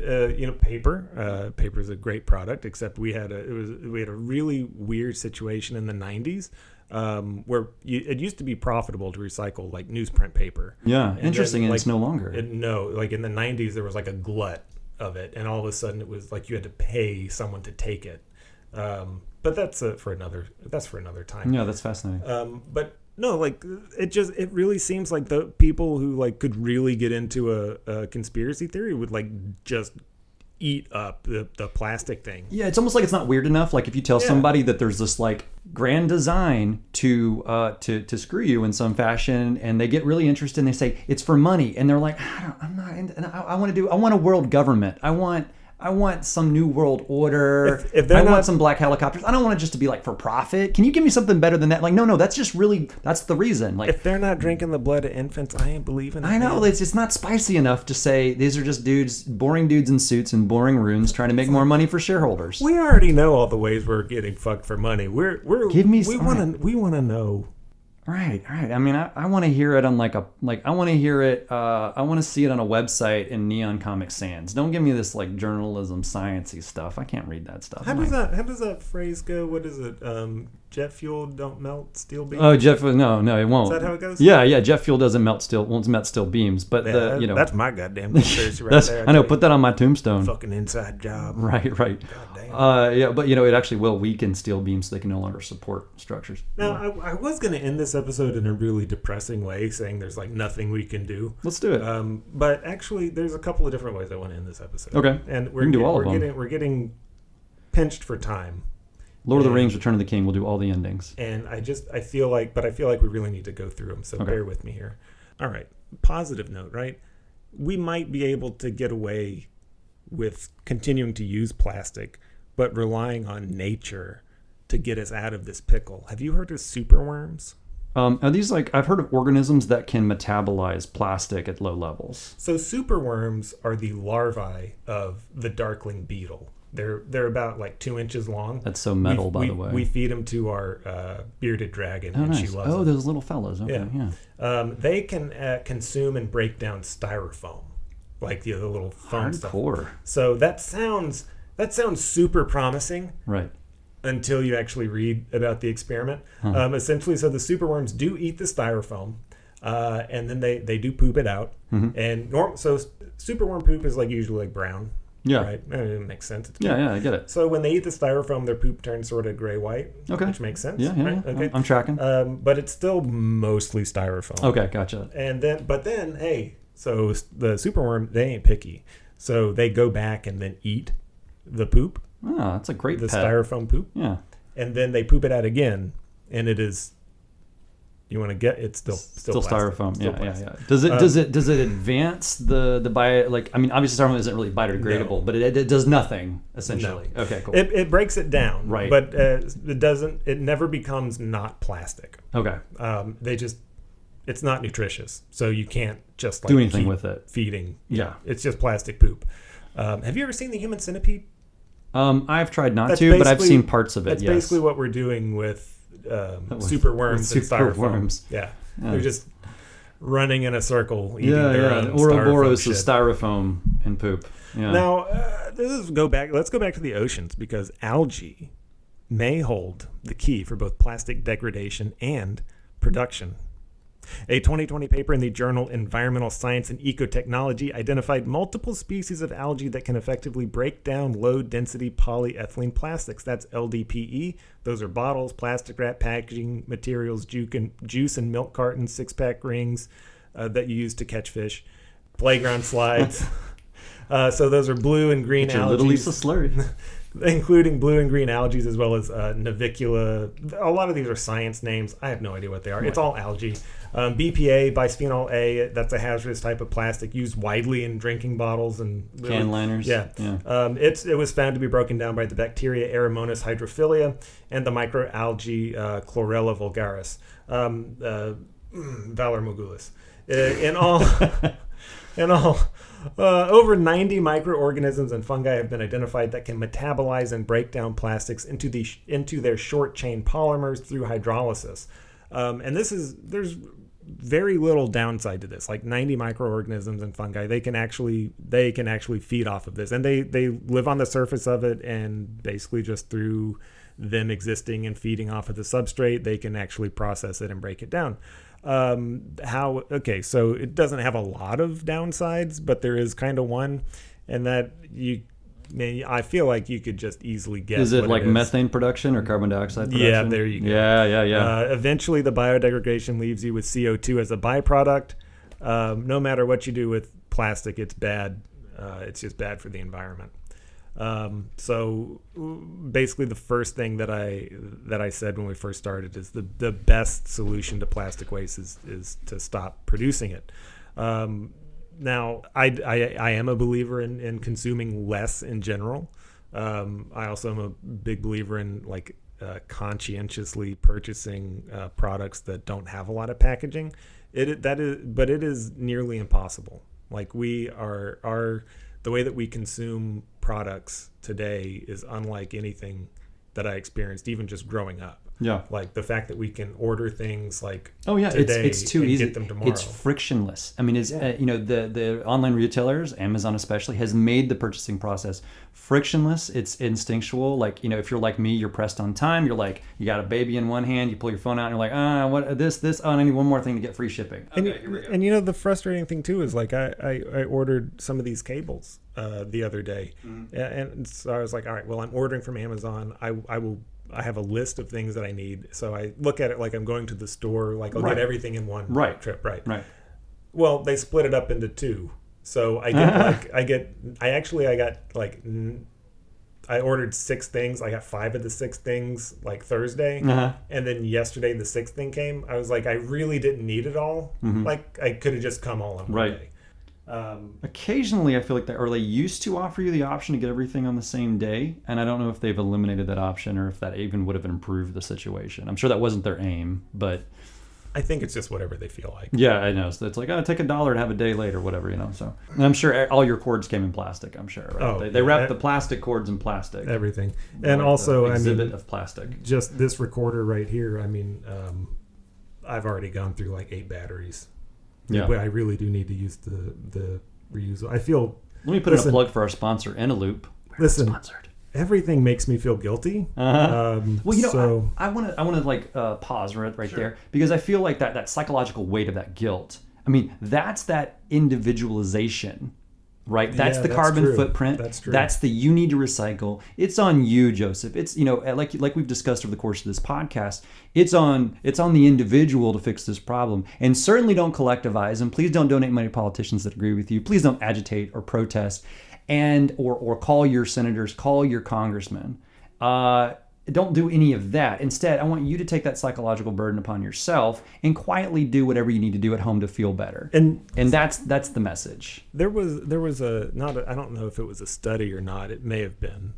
paper. Paper is a great product, except we had a really weird situation in the 90s where it used to be profitable to recycle like newsprint paper. yeah, And interesting, then, and like, it's no longer. Like in the 90s, there was like a glut of it, and all of a sudden it was like you had to pay someone to take it. But that's for another time. Yeah, that's fascinating. But no, like it really seems like the people who like could really get into a conspiracy theory would like just eat up the plastic thing. Yeah, it's almost like it's not weird enough. Like if you tell somebody that there's this like grand design to screw you in some fashion, and they get really interested and they say it's for money, and they're like, I'm not into, I want a world government. I want some new world order. If they're I not- want some black helicopters. I don't want it just to be like for profit. Can you give me something better than that? Like, no, that's just really, that's the reason. Like, If they're not drinking the blood of infants, I ain't believing it. I know, man. it's not spicy enough to say these are just boring dudes in suits in boring rooms trying to make more money for shareholders. We already know all the ways we're getting fucked for money. We some- want to know. Right. I mean, I want to hear it on I want to hear it. I want to see it on a website in Neon Comic Sans. Don't give me this like journalism, sciencey stuff. I can't read that stuff. How does that phrase go? What is it? Jet fuel don't melt steel beams. Oh, jet fuel. No, it won't. Is that how it goes? Yeah. Jet fuel won't melt steel beams, but Yeah, that's my goddamn conspiracy right there. I know. Put that on my tombstone. Fucking inside job. Right. God damn. Yeah, but it actually will weaken steel beams so they can no longer support structures. Now, I was going to end this episode in a really depressing way, saying there's like nothing we can do. Let's do it. But actually, there's a couple of different ways I want to end this episode. Okay. And We can do all of them. We're getting pinched for time. Lord of the Rings, Return of the King. We'll do all the endings. And I feel like we really need to go through them. So bear with me here. All right. Positive note, right? We might be able to get away with continuing to use plastic, but relying on nature to get us out of this pickle. Have you heard of superworms? Are these I've heard of organisms that can metabolize plastic at low levels? So superworms are the larvae of the darkling beetle. They're about like 2 inches long. That's so metal, by the way. We feed them to our bearded dragon, Oh, and nice. she loves them. Those little fellas. Okay, yeah. They can consume and break down styrofoam, like the little foam stuff. Hardcore. So that sounds super promising. Right. Until you actually read about the experiment. Essentially, so the superworms do eat the styrofoam, and then they do poop it out. Mm-hmm. And so superworm poop is like usually like brown. Yeah. Right? It makes sense. It's Yeah, I get it. So when they eat the styrofoam, their poop turns sort of gray-white, Okay. which makes sense. Yeah. Right? Okay. I'm tracking. But it's still mostly styrofoam. Okay, gotcha. And then, hey, so the superworm, they ain't picky. So they go back and then eat the poop. Oh, that's a great The pet. styrofoam poop. Yeah. And then they poop it out again, and it is. You want to get it's still plastic. styrofoam. Still Yeah. plastic. Does it advance the bio? Like, I mean, obviously styrofoam isn't really biodegradable, No. but it does nothing essentially. No. Okay, cool. It breaks it down, Right. But it doesn't. It never becomes not plastic. Okay. It's not nutritious, so you can't just like Do anything keep with it. Feeding. Yeah. It's just plastic poop. Have you ever seen the Human Centipede? I've tried not That's to, but I've basically- seen parts of it. That's yes. basically what we're doing with With superworms and styrofoam. superworms. Yeah. Yeah. They're just running in a circle eating Yeah, their yeah. own Ouroboros styrofoam of shit. styrofoam and poop. Yeah. Now, let's go back to the oceans, because algae may hold the key for both plastic degradation and production. A 2020 paper in the journal Environmental Science and Ecotechnology identified multiple species of algae that can effectively break down low-density polyethylene plastics. That's LDPE. Those are bottles, plastic wrap, packaging materials, juice and milk cartons, six-pack rings that you use to catch fish, playground slides. So those are blue and green algae. Little Lisa slurry. Including blue and green algae, as well as Navicula. A lot of these are science names. I have no idea what they are. Right. It's all algae. BPA, bisphenol A, that's a hazardous type of plastic used widely in drinking bottles and can liners. Yeah. It was found to be broken down by the bacteria Aeromonas hydrophilia and the microalgae Chlorella vulgaris, Valor Mogulus. In all, over 90 microorganisms and fungi have been identified that can metabolize and break down plastics into their short chain polymers through hydrolysis. And there's very little downside to this. Like 90 microorganisms and fungi, they can actually feed off of this, and they live on the surface of it, and basically just through them existing and feeding off of the substrate, they can actually process it and break it down. So it doesn't have a lot of downsides, but there is kind of one, and that I feel like you could just easily guess. Is it like methane production or carbon dioxide production? Yeah, there you go. Yeah. Eventually the biodegradation leaves you with CO2 as a byproduct. No matter what you do with plastic, it's bad. It's just bad for the environment. So basically the first thing that I said when we first started is the best solution to plastic waste is to stop producing it. Now I am a believer in consuming less in general. I also am a big believer in conscientiously purchasing products that don't have a lot of packaging. But it is nearly impossible. Like the way that we consume products today is unlike anything that I experienced, even just growing up. Yeah. Like the fact that we can order things like today it's too and easy. Get them tomorrow. It's frictionless. I mean, the online retailers, Amazon especially, has made the purchasing process frictionless. It's instinctual. Like, if you're like me, you're pressed on time. You're like, you got a baby in one hand, you pull your phone out, and you're like, what this? Oh, I need one more thing to get free shipping. Okay, here we go. And the frustrating thing too is like I ordered some of these cables the other day, and so I was like, all right, well, I'm ordering from Amazon. I have a list of things that I need, so I look at it like I'm going to the store. Like I'll get everything in one trip, right? Well, they split it up into two, so I ordered 6 things. I got 5 of the 6 things like Thursday, and then yesterday the 6th thing came. I was like, I really didn't need it all. Like I could have just come all in one day. Occasionally, I feel like they used to offer you the option to get everything on the same day, and I don't know if they've eliminated that option or if that even would have improved the situation. I'm sure that wasn't their aim, but I think it's just whatever they feel like. Yeah, I know. So it's like, take $1 to have a day late or whatever, So, and I'm sure all your cords came in plastic. I'm sure. Right? Oh, they wrapped the plastic cords in plastic. Everything, and also exhibit of plastic. Just this recorder right here. I mean, I've already gone through like 8 batteries. Yeah, I really do need to use the reusable. I feel. Let me put in a plug for our sponsor, Eneloop. Listen, sponsored. Everything makes me feel guilty. Well, I want to pause right there, because I feel like that psychological weight of that guilt. I mean, that's that individualization. Right, that's the carbon footprint. That's true. That's the you need to recycle. It's on you, Joseph. It's like we've discussed over the course of this podcast. It's on the individual to fix this problem, and certainly don't collectivize. And please don't donate money to politicians that agree with you. Please don't agitate or protest, or call your senators, call your congressmen. Don't do any of that. Instead, I want you to take that psychological burden upon yourself and quietly do whatever you need to do at home to feel better. And that's the message. There was I don't know if it was a study or not. It may have been,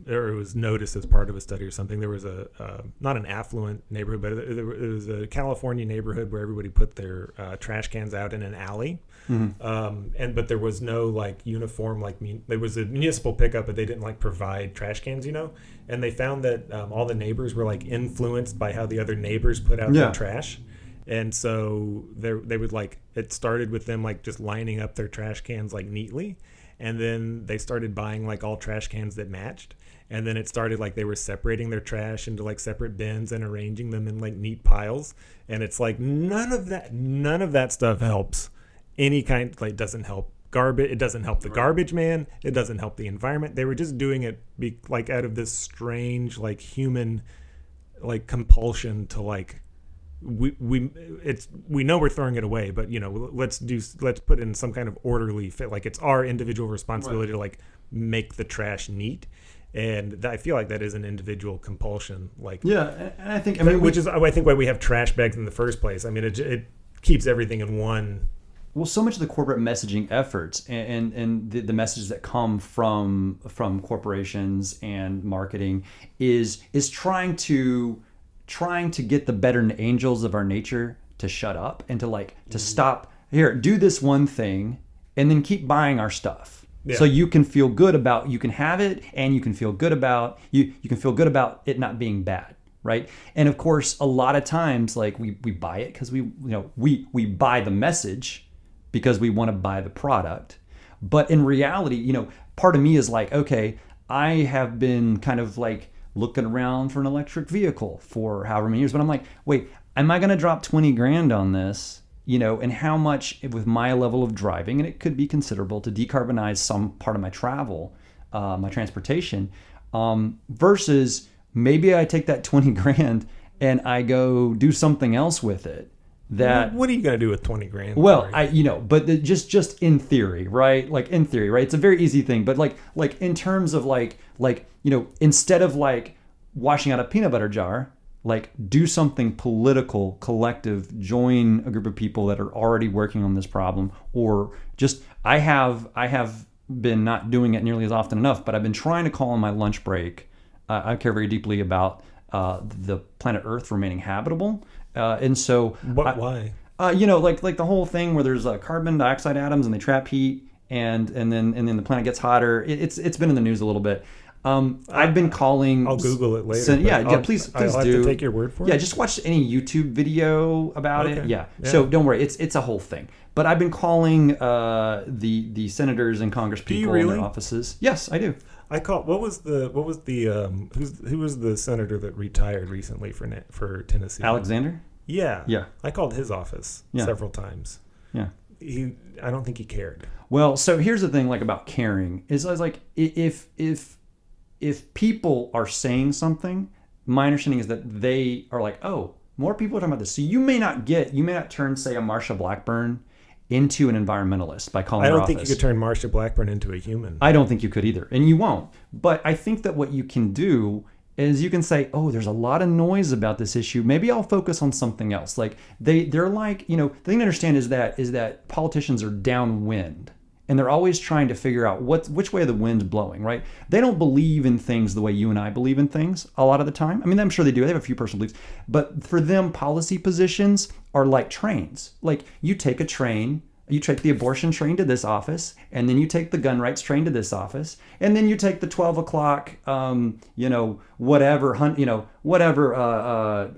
or it was noticed as part of a study or something. There was not an affluent neighborhood, but it was a California neighborhood where everybody put their trash cans out in an alley. But there was no uniform, there was a municipal pickup, but they didn't provide trash cans, and they found that all the neighbors were influenced by how the other neighbors put out their trash. And so they would it started with them just lining up their trash cans neatly, and then they started buying like all trash cans that matched. And then it started like they were separating their trash into like separate bins and arranging them in like neat piles. And it's like none of that stuff helps any kind, like doesn't help garbage. It doesn't help the garbage man. It doesn't help the environment. They were just doing it like out of this strange like human like compulsion to like we know we're throwing it away, but you know, let's put in some kind of orderly fit. Like it's our individual responsibility to like make the trash neat. And I feel like that is an individual compulsion. Like yeah, and I think which is I think why we have trash bags in the first place. I mean, it keeps everything in one. Well, so much of the corporate messaging efforts and the messages that come from corporations and marketing is trying to get the better angels of our nature to shut up and to stop. Here, do this one thing, and then keep buying our stuff. Yeah. So you can feel good about, you can have it, and you can feel good about you can feel good about it not being bad, right? And of course, a lot of times, like we buy it because we buy the message because we want to buy the product. But in reality, part of me is like, okay, I have been kind of like looking around for an electric vehicle for however many years, but I'm like, wait, am I going to drop 20 grand on this? And how much with my level of driving, and it could be considerable, to decarbonize some part of my travel, my transportation, versus maybe I take that 20 grand and I go do something else with it. What are you going to do with 20 grand? Well, but just in theory, right? Like in theory, right? It's a very easy thing, but like in terms of like instead of like washing out a peanut butter jar, like do something political, collective, join a group of people that are already working on this problem, or just I have been not doing it nearly as often enough, but I've been trying to call on my lunch break. I care very deeply about the planet Earth remaining habitable, and so why? Like the whole thing where there's carbon dioxide atoms and they trap heat, and then the planet gets hotter. It's been in the news a little bit. I've been calling. I'll Google it later. Please I'll have do. To take your word for it. Yeah, just watch any YouTube video about it. Yeah. So don't worry, it's a whole thing. But I've been calling the senators and congresspeople in their offices. Yes, I do. I called. Who was the senator that retired recently for Tennessee? Alexander. Yeah. I called his office several times. Yeah. I don't think he cared. Well, so here's the thing, like about caring is like if people are saying something, my understanding is that they are like, oh, more people are talking about this. So you may not turn, say, a Marsha Blackburn into an environmentalist by calling her office. I don't think you could turn Marsha Blackburn into a human. I don't think you could either, and you won't. But I think that what you can do is you can say, oh, there's a lot of noise about this issue. Maybe I'll focus on something else. Like they're like, the thing to understand is that politicians are downwind. And they're always trying to figure out which way the wind's blowing, right? They don't believe in things the way you and I believe in things a lot of the time. I mean, I'm sure they do. They have a few personal beliefs. But for them, policy positions are like trains. Like you take a train, you take the abortion train to this office, and then you take the gun rights train to this office, and then you take the 12 o'clock,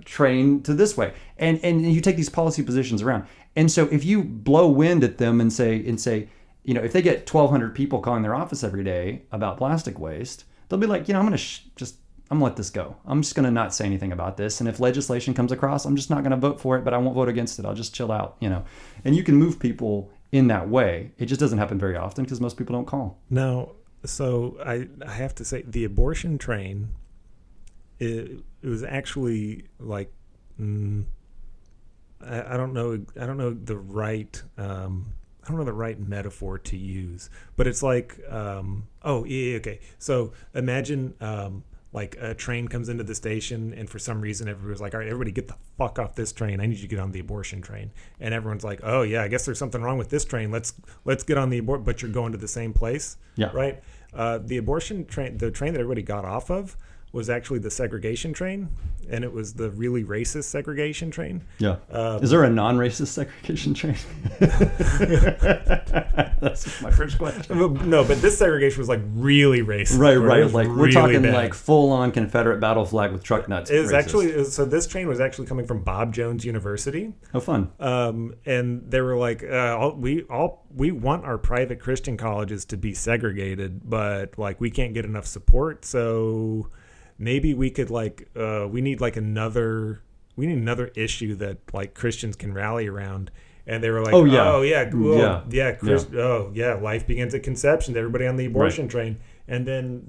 train to this way. And you take these policy positions around. And so if you blow wind at them and say, if they get 1,200 people calling their office every day about plastic waste, they'll be like, I'm going to I'm going to let this go. I'm just going to not say anything about this. And if legislation comes across, I'm just not going to vote for it, but I won't vote against it. I'll just chill out, And you can move people in that way. It just doesn't happen very often because most people don't call. Now, so I have to say the abortion train, it was actually like, I don't know the right... I don't know the right metaphor to use, but it's like, okay. So imagine like a train comes into the station, and for some reason everybody's like, all right, everybody get the fuck off this train. I need you to get on the abortion train. And everyone's like, oh yeah, I guess there's something wrong with this train. Let's get on the abort, but you're going to the same place. Yeah. Right. The abortion train, the train that everybody got off of, was actually the segregation train, and it was the really racist segregation train. Yeah. Is there a non-racist segregation train? That's my first question. No, but this segregation was like really racist. Right. Like we're really talking bad. like full-on Confederate battle flag with truck nuts. It's actually so. This train was actually coming from Bob Jones University. Oh, fun. And they were like, we want our private Christian colleges to be segregated, but like we can't get enough support, so maybe we could we need another issue that like Christians can rally around. And they were like, life begins at conception. Everybody on the abortion train, and then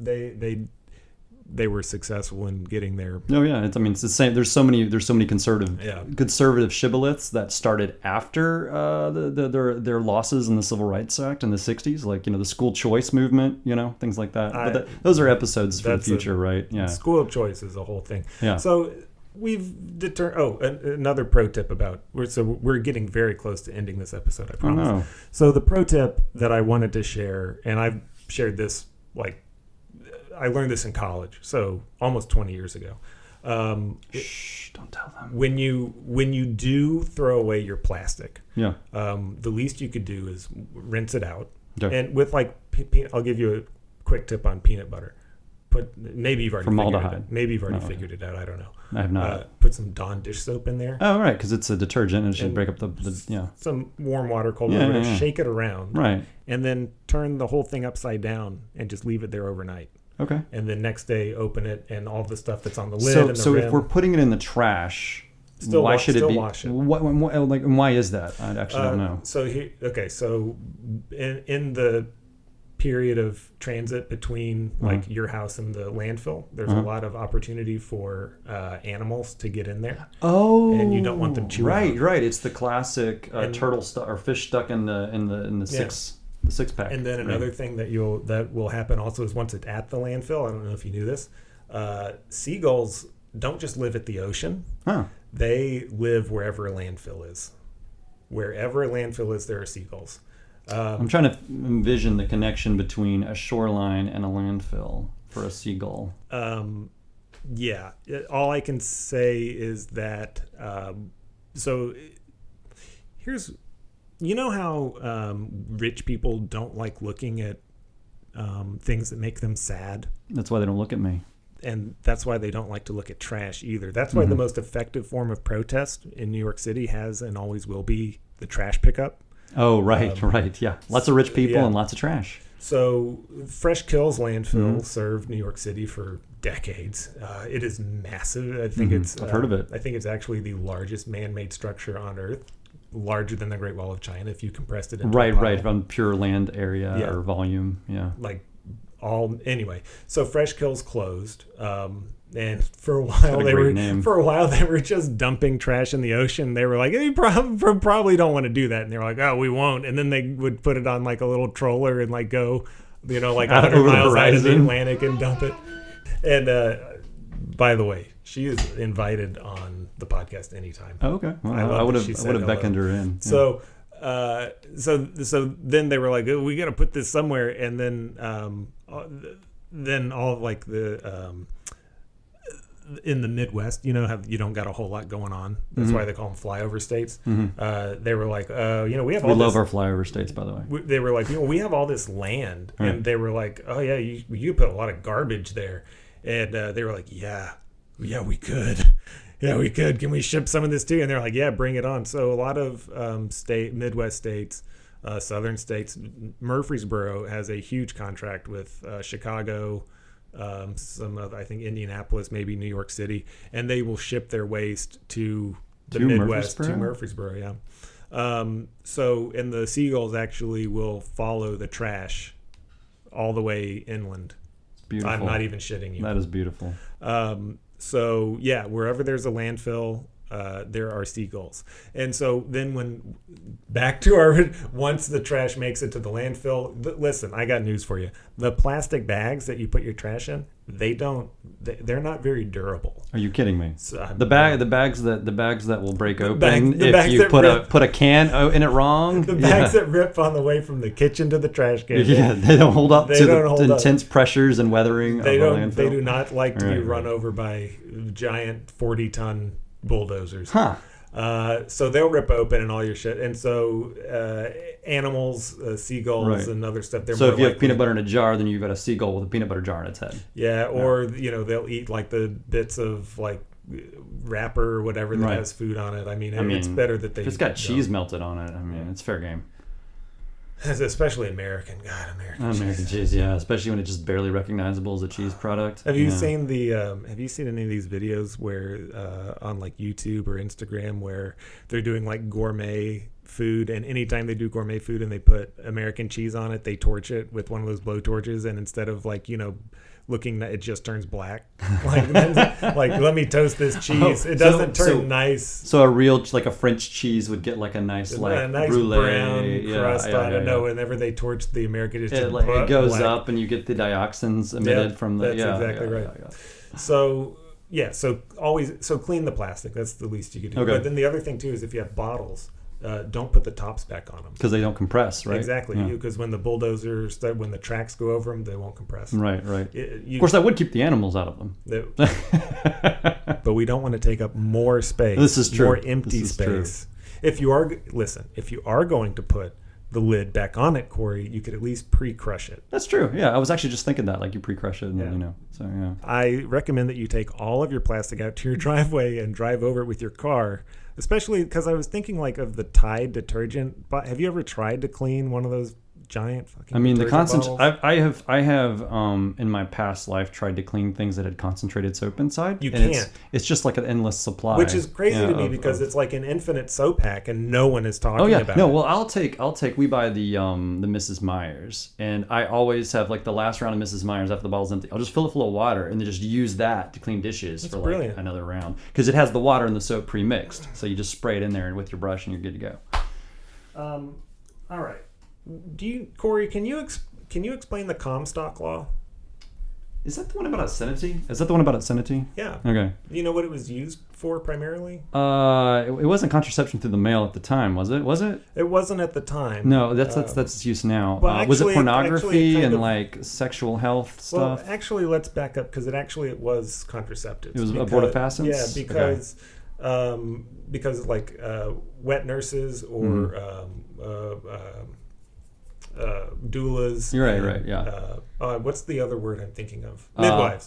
they were successful in getting there. Oh yeah, it's the same. There's so many conservative shibboleths that started after their losses in the Civil Rights Act in the 60s, like the school choice movement, things like that. But those are episodes for the future, right? Yeah. School choice is a whole thing. Yeah. So we've determined. Another pro tip we're getting very close to ending this episode, I promise. Oh, no. So the pro tip that I wanted to share, and I've shared this I learned this in college, so almost 20 years ago. Shh! Don't tell them. When you do throw away your plastic, yeah, the least you could do is rinse it out. Okay. And with I'll give you a quick tip on peanut butter. Maybe you've already figured it out. I don't know. I have not. Put some Dawn dish soap in there. Oh, right, because it's a detergent and it should break up the some warm water, cold water. Shake it around. Right. And then turn the whole thing upside down and just leave it there overnight. Okay. And then next day open it and all the stuff that's on the lid. So if we're putting it in the trash, why should it be? Wash it. Why is that? I actually don't know. So in the period of transit between your house and the landfill, there's a lot of opportunity for animals to get in there. Oh, and you don't want them chewing. Right. It's the classic turtle or fish stuck in the six pack. And then another thing that will happen also is once it's at the landfill. I don't know if you knew this. Seagulls don't just live at the ocean. Huh. They live wherever a landfill is. Wherever a landfill is, there are seagulls. I'm trying to envision the connection between a shoreline and a landfill for a seagull. Yeah. All I can say is that. So here's. You know how rich people don't like looking at things that make them sad? That's why they don't look at me. And that's why they don't like to look at trash either. That's why the most effective form of protest in New York City has and always will be the trash pickup. Oh, right. Yeah. Lots of rich people and lots of trash. So Fresh Kills landfill served New York City for decades. It is massive. I think I've heard of it. I think it's actually the largest man-made structure on Earth. Larger than the Great Wall of China if you compressed it into a pile. Right, on pure land area or volume, Anyway. So Fresh Kills closed, and for a while they were just dumping trash in the ocean. They were like, "You probably don't want to do that," and they were like, "Oh, we won't." And then they would put it on like a little troller and go, 100 miles out of the Atlantic and dump it. And by the way, she is invited on the podcast anytime. Oh, okay. Well, I would have beckoned her in. Yeah. So then they were like, oh, we got to put this somewhere, and then all of the in the Midwest, you don't got a whole lot going on. That's why they call them flyover states. They were like, we love our flyover states, by the way. They were like, we have all this land, and they were like, oh yeah, you put a lot of garbage there, and they were like, yeah, we could. Yeah, we could. Can we ship some of this too? And they're like, yeah, bring it on. So a lot of Midwest states, southern states, Murfreesboro has a huge contract with Chicago, some of, I think, Indianapolis, maybe New York City, and they will ship their waste to the Midwest, to Murfreesboro, yeah. And the seagulls actually will follow the trash all the way inland. Beautiful. I'm not even shitting you. That is beautiful. So yeah, wherever there's a landfill, there are seagulls. And so then once the trash makes it to the landfill, listen, I got news for you. The plastic bags that you put your trash in, they're not very durable. Are you kidding me? So the bags that will break open if you put a can in it wrong. The bags that rip on the way from the kitchen to the trash can. Yeah, they don't hold up to the intense pressures and weathering of the landfill. They do not like to be run over by giant 40-ton bulldozers. Huh. So they'll rip open and all your shit. And so animals, seagulls, and other stuff. So if you have peanut butter in a jar, then you've got a seagull with a peanut butter jar in its head. Yeah, or they'll eat like the bits of like wrapper or whatever that has food on it. I mean, it's better that they. If it's got cheese melted on it, I mean, it's fair game. Especially American. God, American cheese, yeah. Especially when it's just barely recognizable as a cheese product. Have you seen Have you seen any of these videos where on like YouTube or Instagram where they're doing like gourmet food, and anytime they do gourmet food and they put American cheese on it, they torch it with one of those blow torches, and instead of like looking, it just turns black. Like let me toast this cheese. It doesn't turn nice. So a real like a French cheese would get like a nice brulee, brown crust on it. No, whenever they torch the American, it goes black. Up, and you get the dioxins emitted from the. That's exactly right. So clean the plastic. That's the least you could do. Okay. But then the other thing too is if you have bottles. Don't put the tops back on them because they don't compress, right? Exactly, because when the bulldozers, when the tracks go over them, they won't compress. Right. Of course, that would keep the animals out of them. But we don't want to take up more space. This is true. More empty space. True. If you are going to put the lid back on it, Corey, you could at least pre-crush it. That's true. Yeah, I was actually just thinking that, like you pre-crush it, and then, So yeah. I recommend that you take all of your plastic out to your driveway and drive over it with your car. Especially because I was thinking like of the Tide detergent. But have you ever tried to clean one of those giant fucking? I mean, the I have in my past life tried to clean things that had concentrated soap inside. You can't. It's just like an endless supply, which is crazy to me because it's like an infinite soap pack, and no one is talking about it. No, well, I'll take. We buy the Mrs. Myers, and I always have like the last round of Mrs. Myers after the bottle's empty. I'll just fill it full of water and then just use that to clean dishes for like another round because it has the water and the soap pre-mixed. So you just spray it in there with your brush and you're good to go. All right. Corey, can you explain the Comstock law? Is that the one about obscenity? Yeah. Okay. You know what it was used for primarily? It wasn't contraception through the mail at the time, was it? Was it? It wasn't at the time. No, that's its use now. Was it pornography and like sexual health stuff? Well, actually, let's back up because it was contraceptives. It was abortifacients? Yeah, because like wet nurses or doulas. You're right, yeah. What's the other word I'm thinking of?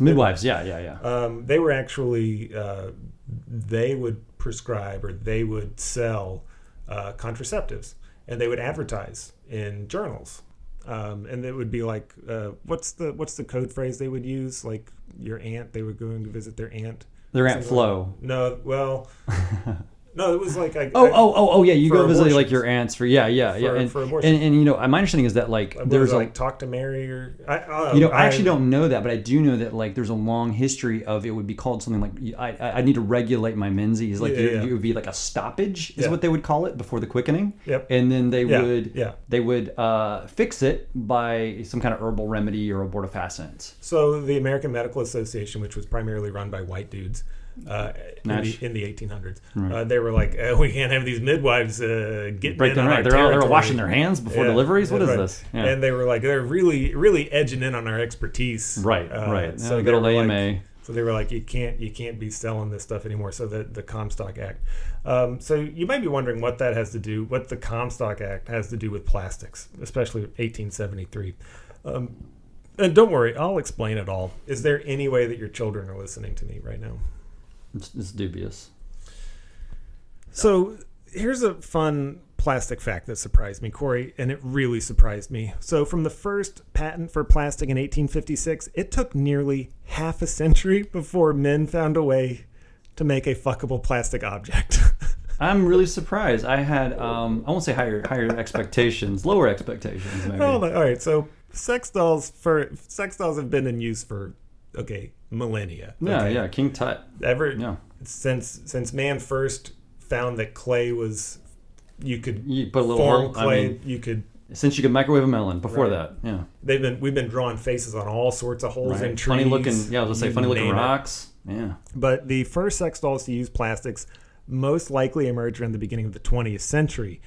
Midwives, yeah. They were actually, they would prescribe or they would sell contraceptives, and they would advertise in journals. And it would be like, what's the code phrase they would use? Like your aunt, they were going to visit their aunt. Their Aunt Flo. No, well... No, it was like yeah. You go visit like your aunts for for abortion. And my understanding is that like there's like talk to Mary or I actually don't know that, but I do know that like there's a long history of it would be called something like I need to regulate my menses. Like it would be like a stoppage is what they would call it before the quickening. Yep. And then they would fix it by some kind of herbal remedy or abortifacient. So the American Medical Association, which was primarily run by white dudes. In the 1800s, right. They were like, we can't have these midwives getting in on our territory. They're washing their hands before deliveries. What is this? Yeah. And they were like, they're really, really edging in on our expertise. Right. So good old AMA. So they were like, you can't be selling this stuff anymore. So the Comstock Act. So you might be wondering what the Comstock Act has to do with plastics, especially 1873. And don't worry, I'll explain it all. Is there any way that your children are listening to me right now? It's dubious. So here's a fun plastic fact that surprised me, Corey, and it really surprised me. So from the first patent for plastic in 1856, it took nearly half a century before men found a way to make a fuckable plastic object. I'm really surprised. I had, I won't say higher expectations, lower expectations maybe. All right, so sex dolls have been in use for millennia. Yeah, King Tut. since man first found that clay was, you put a little form hole, clay, you could. Since you could microwave a melon. Before that, yeah. We've been drawing faces on all sorts of holes in trees. Funny looking, I was gonna say funny looking rocks. Yeah. But the first sex dolls to use plastics most likely emerged around the beginning of the 20th century.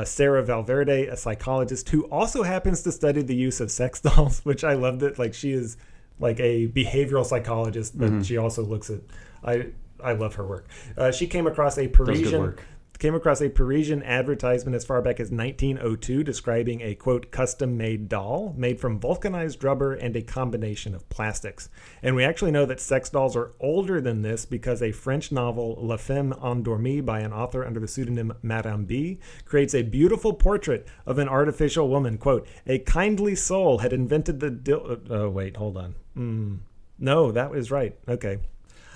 Sarah Valverde, a psychologist who also happens to study the use of sex dolls, which I love that, like, she is like a behavioral psychologist, but she also looks at, I love her work. She came across a Parisian advertisement as far back as 1902 describing a, quote, custom-made doll made from vulcanized rubber and a combination of plastics. And we actually know that sex dolls are older than this because a French novel, La Femme Endormie, by an author under the pseudonym Madame B, creates a beautiful portrait of an artificial woman. Quote, a kindly soul had invented the oh, wait, hold on. No, that was right. Okay.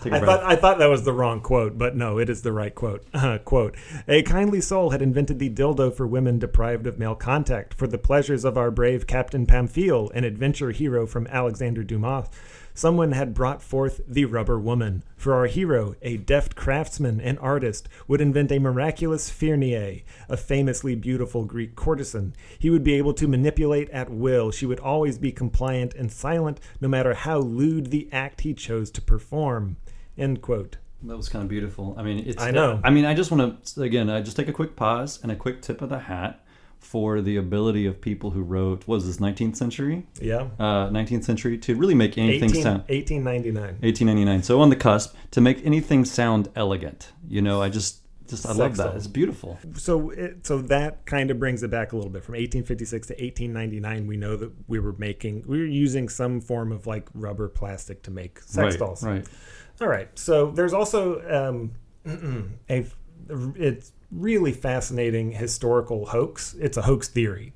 I thought that was the wrong quote, but no, it is the right quote. Quote, a kindly soul had invented the dildo for women deprived of male contact, for the pleasures of our brave Captain Pamphile, an adventure hero from Alexander Dumas. Someone had brought forth the rubber woman. For our hero, a deft craftsman and artist, would invent a miraculous Phryne, a famously beautiful Greek courtesan. He would be able to manipulate at will. She would always be compliant and silent, no matter how lewd the act he chose to perform. End quote. That was kind of beautiful. I mean, I know. I mean, I just want to, again, I just take a quick pause and a quick tip of the hat for the ability of people who wrote, what was this, 19th century? Yeah. 19th century to really make anything sound... 1899. 1899. So on the cusp, to make anything sound elegant. You know, I love that. It's beautiful. So that kind of brings it back a little bit. From 1856 to 1899, we know that we were using some form of like rubber plastic to make sex dolls. Right. All right. So there's also it's really fascinating historical hoax. It's a hoax theory.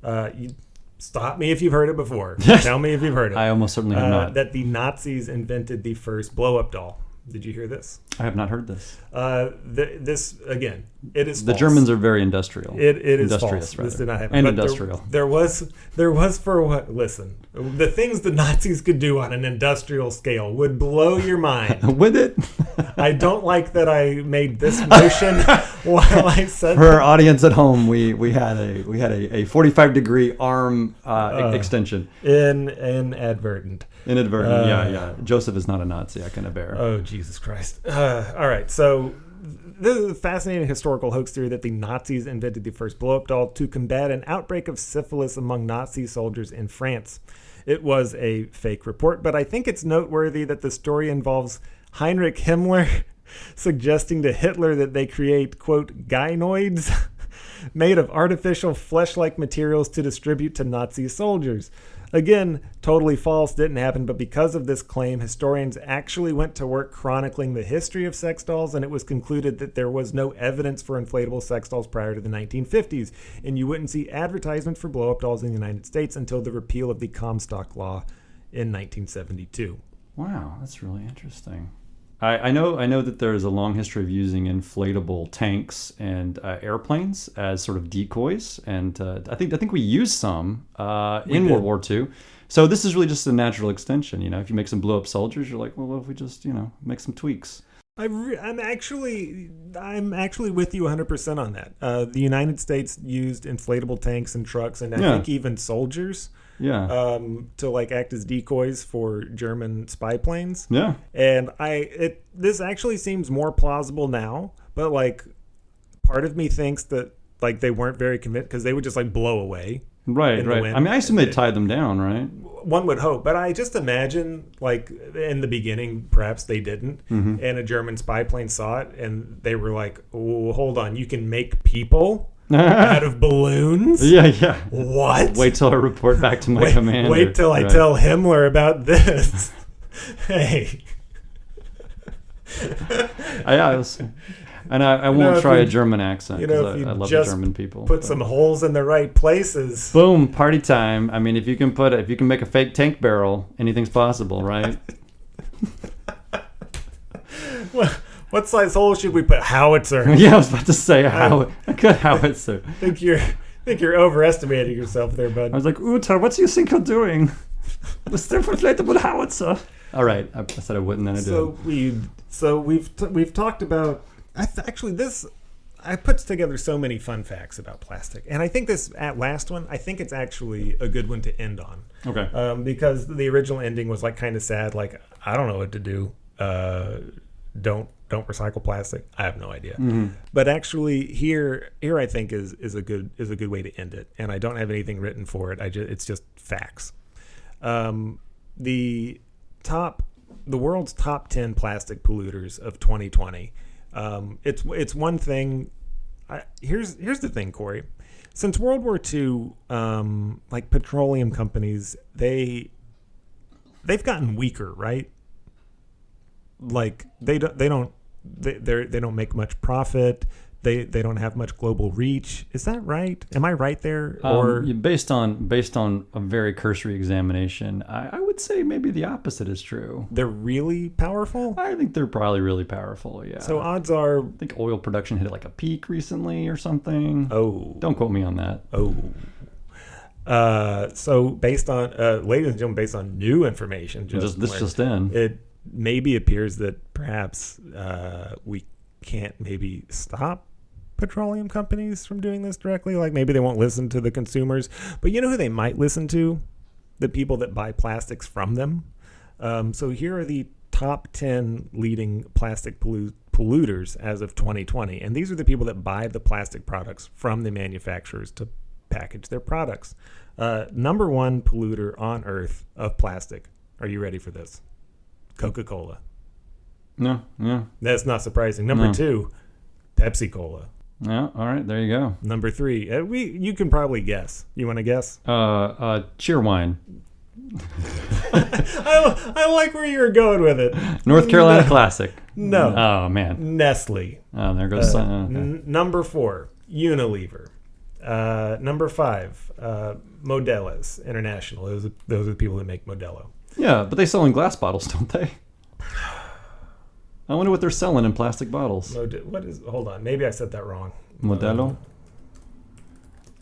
You stop me if you've heard it before. Tell me if you've heard it. I almost certainly have not. That the Nazis invented the first blow-up doll. Did you hear this? I have not heard this. This again, it is the false. Germans are very industrial. It is industrious, false. Rather. This did not happen. And but industrial. There was for what? Listen, the things the Nazis could do on an industrial scale would blow your mind. Would it? I don't like that I made this motion while I said. For our audience at home, we had a 45-degree arm extension. Inadvertent. Inadvertent, yeah. Joseph is not a Nazi, I can bear. Oh, Jesus Christ. All right, so this is a fascinating historical hoax theory that the Nazis invented the first blow-up doll to combat an outbreak of syphilis among Nazi soldiers in France. It was a fake report, but I think it's noteworthy that the story involves Heinrich Himmler suggesting to Hitler that they create, quote, gynoids made of artificial flesh-like materials to distribute to Nazi soldiers. Again, totally false, didn't happen, but because of this claim, historians actually went to work chronicling the history of sex dolls, and it was concluded that there was no evidence for inflatable sex dolls prior to the 1950s, and you wouldn't see advertisements for blow-up dolls in the United States until the repeal of the Comstock Law in 1972. Wow, that's really interesting. I know that there is a long history of using inflatable tanks and airplanes as sort of decoys, and I think we used some in World War II. So this is really just a natural extension. You know, if you make some blow up soldiers, you're like, well, what if we just make some tweaks? I'm actually with you 100% on that. The United States used inflatable tanks and trucks, and I think even soldiers. Yeah. To like act as decoys for German spy planes. Yeah. And this actually seems more plausible now, but like part of me thinks that like they weren't very committed because they would just like blow away. Right. I mean, I assume they tied them down, right? One would hope, but I just imagine like in the beginning, perhaps they didn't, and a German spy plane saw it, and they were like, "Oh, hold on, you can make people." Out of balloons? Yeah. What? Wait till I report back to my commander. Wait till I tell Himmler about this. Hey. I won't try a German accent because I love the German people. Put some holes in the right places. Boom, party time. I mean, if you can make a fake tank barrel, anything's possible, right? Well, what size hole should we put? Howitzer. Yeah, I was about to say a good howitzer. I think you're overestimating yourself there, bud. I was like, Uta, what do you think you're doing? The stiff inflatable howitzer. All right. I said I wouldn't, then I did. We've talked about. I put together so many fun facts about plastic, and I think this last one, I think it's actually a good one to end on. Okay. Because the original ending was like kind of sad. Like, I don't know what to do. Don't recycle plastic. I have no idea. Mm-hmm. But actually, here I think is a good way to end it. And I don't have anything written for it. It's just facts. The world's top 10 plastic polluters of 2020. It's one thing. Here's the thing, Corey. Since World War II, like petroleum companies, they've gotten weaker, right? Like they don't make much profit. They don't have much global reach. Is that right? Am I right there? Or based on a very cursory examination, I would say maybe the opposite is true. They're really powerful? I think they're probably really powerful, yeah. So odds are... I think oil production hit like a peak recently or something. Oh. Don't quote me on that. Oh. So based on, ladies and gentlemen, based on new information, just in, it maybe appears that perhaps we can't maybe stop petroleum companies from doing this directly. Like maybe they won't listen to the consumers, but you know who they might listen to? The people that buy plastics from them. So here are the top 10 leading plastic polluters as of 2020. And these are the people that buy the plastic products from the manufacturers to package their products. Number one polluter on Earth of plastic. Are you ready for this? Coca-Cola. No, yeah. That's not surprising. Number two, Pepsi-Cola. Yeah, all right, there you go. Number three, you can probably guess. You want to guess? Cheerwine. I like where you were going with it. North Carolina Classic. No. Oh, man. Nestle. Oh, there goes Number four, Unilever. Number five, Modelo's International. Those are the people that make Modelo. Yeah, but they sell in glass bottles, don't they? I wonder what they're selling in plastic bottles. Hold on, maybe I said that wrong. Modelo?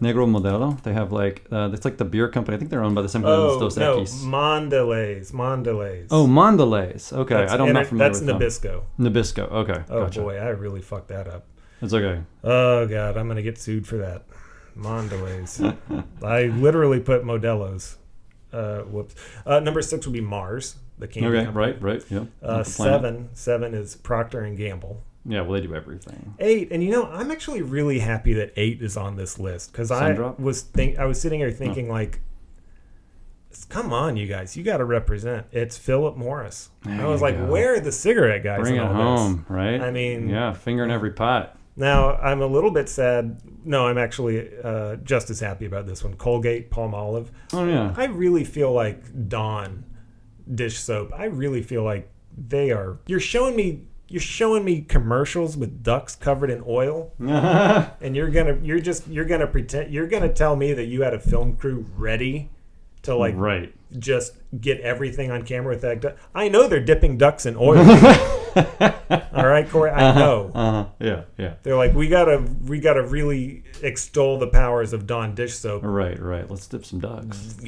Negro Modelo? They have like, it's like the beer company. I think they're owned by the same company as Dos Equis. Mondelez. Oh, Mondelez. Okay, I'm not familiar with them. That's Nabisco. Nabisco, okay. Oh, gotcha. Boy, I really fucked that up. It's okay. Oh, God, I'm going to get sued for that. Mondelez. I literally put Modelo's. Whoops. Number 6 would be Mars, the candy company. Right, yeah. 7 is Procter and Gamble. Yeah, well, they do everything. 8, and I'm actually really happy that 8 is on this list because I was sitting here thinking like, come on, you guys, you got to represent. It's Philip Morris. I was like, where are the cigarette guys? Bring it home, right? I mean, yeah, finger in every pot. Now I'm a little bit sad. No, I'm actually just as happy about this one. Colgate, Palmolive. Oh yeah. I really feel like Dawn dish soap. I really feel like they are. You're showing me commercials with ducks covered in oil, and you're gonna pretend you're gonna tell me that you had a film crew ready to like just get everything on camera with that. I know they're dipping ducks in oil. All right, Corey. I know. Yeah. They're like, we gotta really extol the powers of Dawn dish soap. Right. Let's dip some ducks.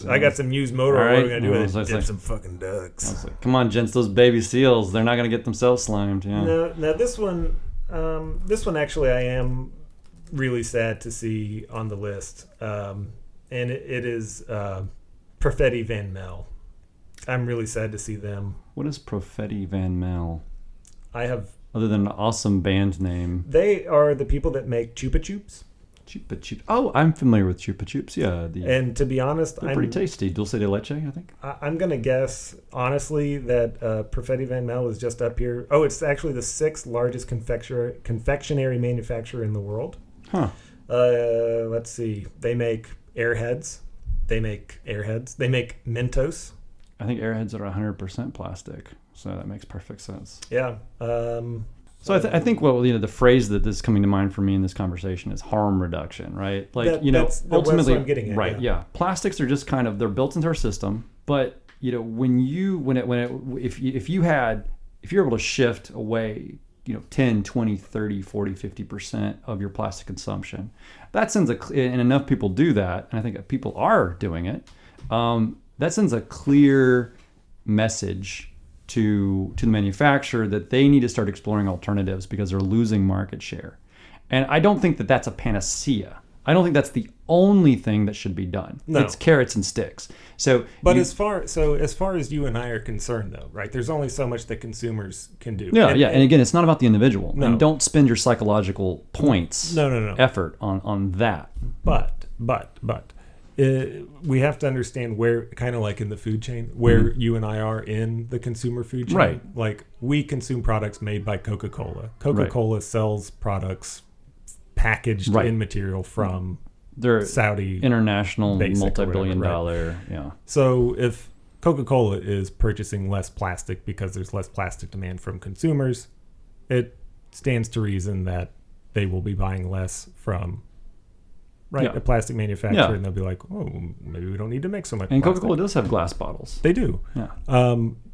I got some used motor oil. What are we gonna do with it? Dip some fucking ducks. I was like, come on, gents, those baby seals. They're not gonna get themselves slimed. Yeah. Now this one actually, I am really sad to see on the list, and it is Perfetti Van Mel. I'm really sad to see them. What is Perfetti Van Mel? Other than an awesome band name. They are the people that make Chupa Chups. Chupa Chups. Oh, I'm familiar with Chupa Chups. Yeah. And to be honest, they're pretty tasty. Dulce de leche, I think. I'm going to guess, honestly, that Perfetti Van Mel is just up here. Oh, it's actually the 6th largest confectionery manufacturer in the world. Huh. Let's see. They make Airheads. They make Mentos. I think Airheads are 100% plastic, so that makes perfect sense. Yeah. So I think the phrase that is coming to mind for me in this conversation is harm reduction, right? Like that's ultimately, what I'm getting at, right? Yeah. Plastics are just kind of they're built into our system, but if you're able to shift away, 10, 20, 30, 40, 50% of your plastic consumption, that sends and enough people do that, and I think people are doing it. That sends a clear message to the manufacturer that they need to start exploring alternatives because they're losing market share. And I don't think that that's a panacea. I don't think that's the only thing that should be done. No. It's carrots and sticks. But as far as you and I are concerned, though, right? There's only so much that consumers can do. And again, it's not about the individual. No. And don't spend your psychological points, effort on that. But we have to understand where, kind of like in the food chain, where you and I are in the consumer food chain. Right. Like, we consume products made by Coca-Cola. Coca-Cola sells products packaged in material from their Saudi international basic multi-billion whatever, dollar. Yeah. So if Coca-Cola is purchasing less plastic because there's less plastic demand from consumers, it stands to reason that they will be buying less from a plastic manufacturer, and they'll be like, oh, maybe we don't need to make so much And plastic. Coca-Cola does have glass bottles. They do. Yeah.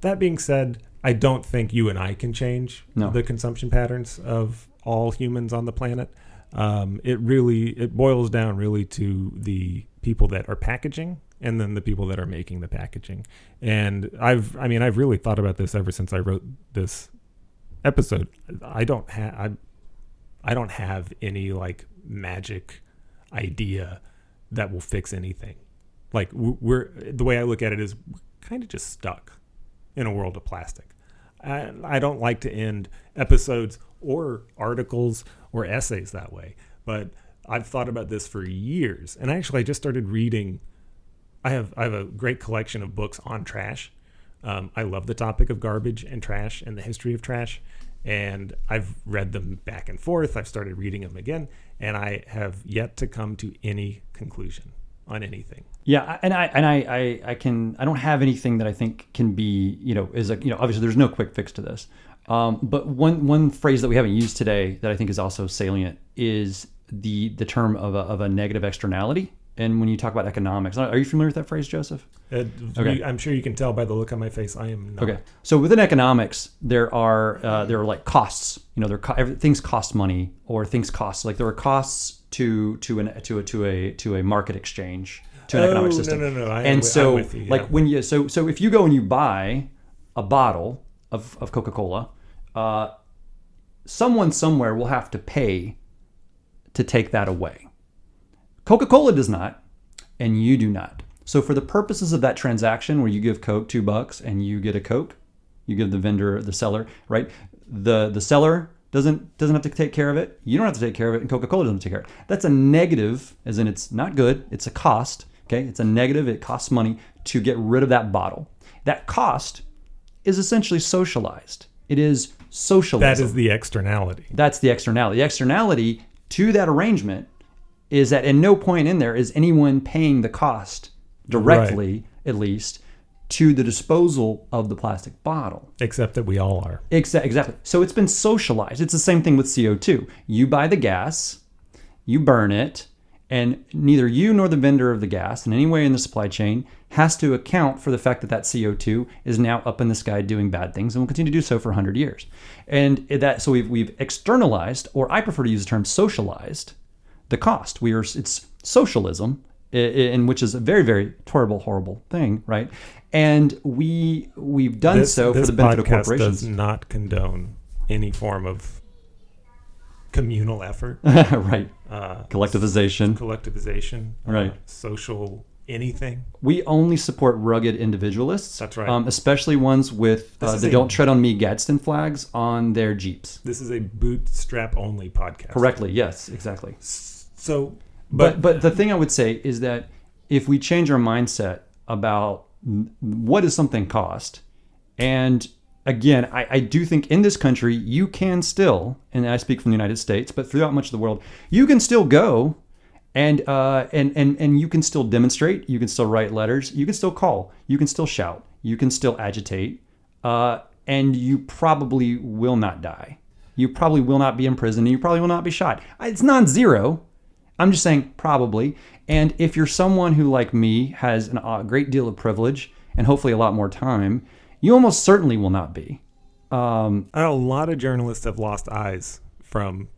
That being said, I don't think you and I can change the consumption patterns of all humans on the planet. It boils down really to the people that are packaging and then the people that are making the packaging. And I've really thought about this ever since I wrote this episode. I don't have any like magic idea that will fix anything. Like we're the way I look at it is we're kind of just stuck in a world of plastic. I don't like to end episodes or articles or essays that way, but I've thought about this for years. And actually, I just started reading. I have a great collection of books on trash. I love the topic of garbage and trash and the history of trash. And I've read them back and forth. I've started reading them again, and I have yet to come to any conclusion on anything. Yeah, and I don't have anything that I think can be, obviously there's no quick fix to this. But one phrase that we haven't used today that I think is also salient is the term of a negative externality. And when you talk about economics, are you familiar with that phrase, Joseph? Okay. I'm sure you can tell by the look on my face. I am not. Okay. So within economics, there are like costs. Things cost money, or things cost. Like there are costs to a market exchange, to an economic system. No. I'm with you, like when you so if you go and you buy a bottle of Coca-Cola, someone somewhere will have to pay to take that away. Coca-Cola does not, and you do not. So for the purposes of that transaction where you give Coke $2 and you get a Coke, you give the vendor, the seller, right? The seller doesn't have to take care of it. You don't have to take care of it, and Coca-Cola doesn't take care of it. That's a negative, as in it's not good. It's a cost. Okay, it's a negative. It costs money to get rid of that bottle. That cost is essentially socialized. It is socialism. That is the externality. That's the externality. The externality to that arrangement is that at no point in there is anyone paying the cost directly, at least, to the disposal of the plastic bottle. Except that we all are. Exactly. So it's been socialized. It's the same thing with CO2. You buy the gas, you burn it, and neither you nor the vendor of the gas in any way in the supply chain has to account for the fact that that CO2 is now up in the sky doing bad things and will continue to do so for 100 years. And so we've externalized, or I prefer to use the term socialized, the cost. It's socialism, in which is a very, very horrible thing, right? And we've done so for the benefit of corporations. This podcast does not condone any form of communal effort, right? Collectivization, right? Social anything. We only support rugged individualists. That's right. Especially ones with the "Don't Tread on Me" Gadsden flags on their Jeeps. This is a bootstrap only podcast. Correctly, yes, exactly. So, but the thing I would say is that if we change our mindset about what does something cost, and again, I do think in this country you can still, and I speak from the United States, but throughout much of the world, you can still go and you can still demonstrate, you can still write letters, you can still call, you can still shout, you can still agitate, and you probably will not die. You probably will not be imprisoned, and you probably will not be shot. It's non-zero. I'm just saying probably. And if you're someone who, like me, has a great deal of privilege and hopefully a lot more time, you almost certainly will not be. A lot of journalists have lost eyes from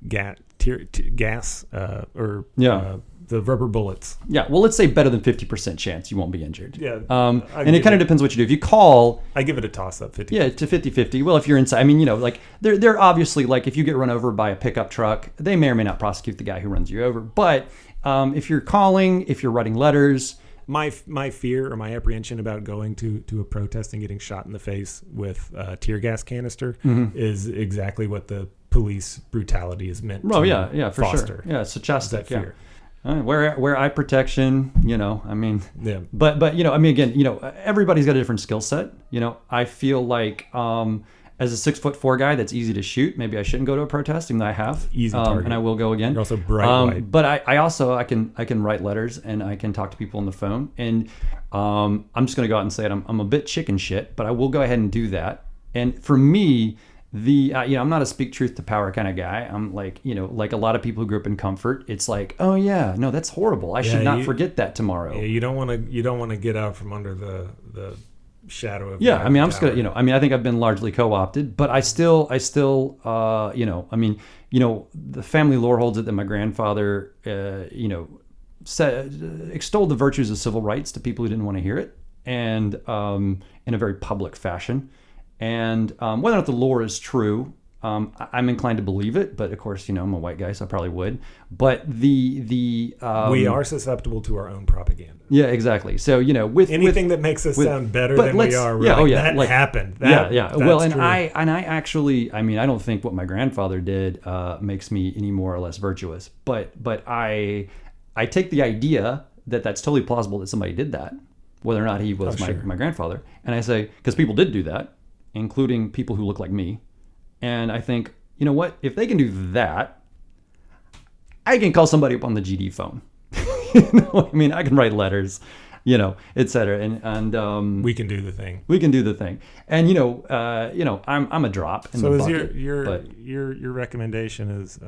gas or Yeah. the rubber bullets. Yeah, well, let's say better than 50% chance you won't be injured. Yeah. And it kind of depends what you do. If you call, I give it a toss-up, 50. yeah, to 50-50. Well, if you're inside, I mean, like they're obviously, like, if you get run over by a pickup truck, they may or may not prosecute the guy who runs you over. But if you're calling, if you're writing letters, My fear or my apprehension about going to a protest and getting shot in the face with a tear gas canister is exactly what the police brutality is meant to for foster. sure. Yeah, it's a chastic fear. Wear eye protection, I mean, Yeah. but I mean, again, everybody's got a different skill set. I feel like as a 6'4" guy, that's easy to shoot. Maybe I shouldn't go to a protest, even though I have. Easy target. And I will go again. You're also bright-eyed. But I also can write letters and I can talk to people on the phone. And I'm just going to go out and say it. I'm a bit chicken shit, but I will go ahead and do that. And for me, I'm not a speak truth to power kind of guy. I'm like, like a lot of people who grew up in comfort. It's like, oh yeah, no, that's horrible. I should not forget that tomorrow. Yeah, you don't want to get out from under the shadow of I mean, I'm just gonna, I think I've been largely co-opted, but I still the family lore holds it that my grandfather extolled the virtues of civil rights to people who didn't want to hear it, and in a very public fashion. And whether or not the lore is true, I'm inclined to believe it, but of course, I'm a white guy, so I probably would. But we are susceptible to our own propaganda. Yeah, exactly. So with anything that makes us sound better than we are, that happened. Well, and true. I actually, I mean, I don't think what my grandfather did makes me any more or less virtuous. But I take the idea that that's totally plausible that somebody did that, whether or not he was my grandfather, and I say, because people did do that, including people who look like me. And I think, you know what? If they can do that, I can call somebody up on the GD phone. I mean, I can write letters, et cetera. And we can do the thing. We can do the thing. And I'm a drop in the bucket. Your recommendation is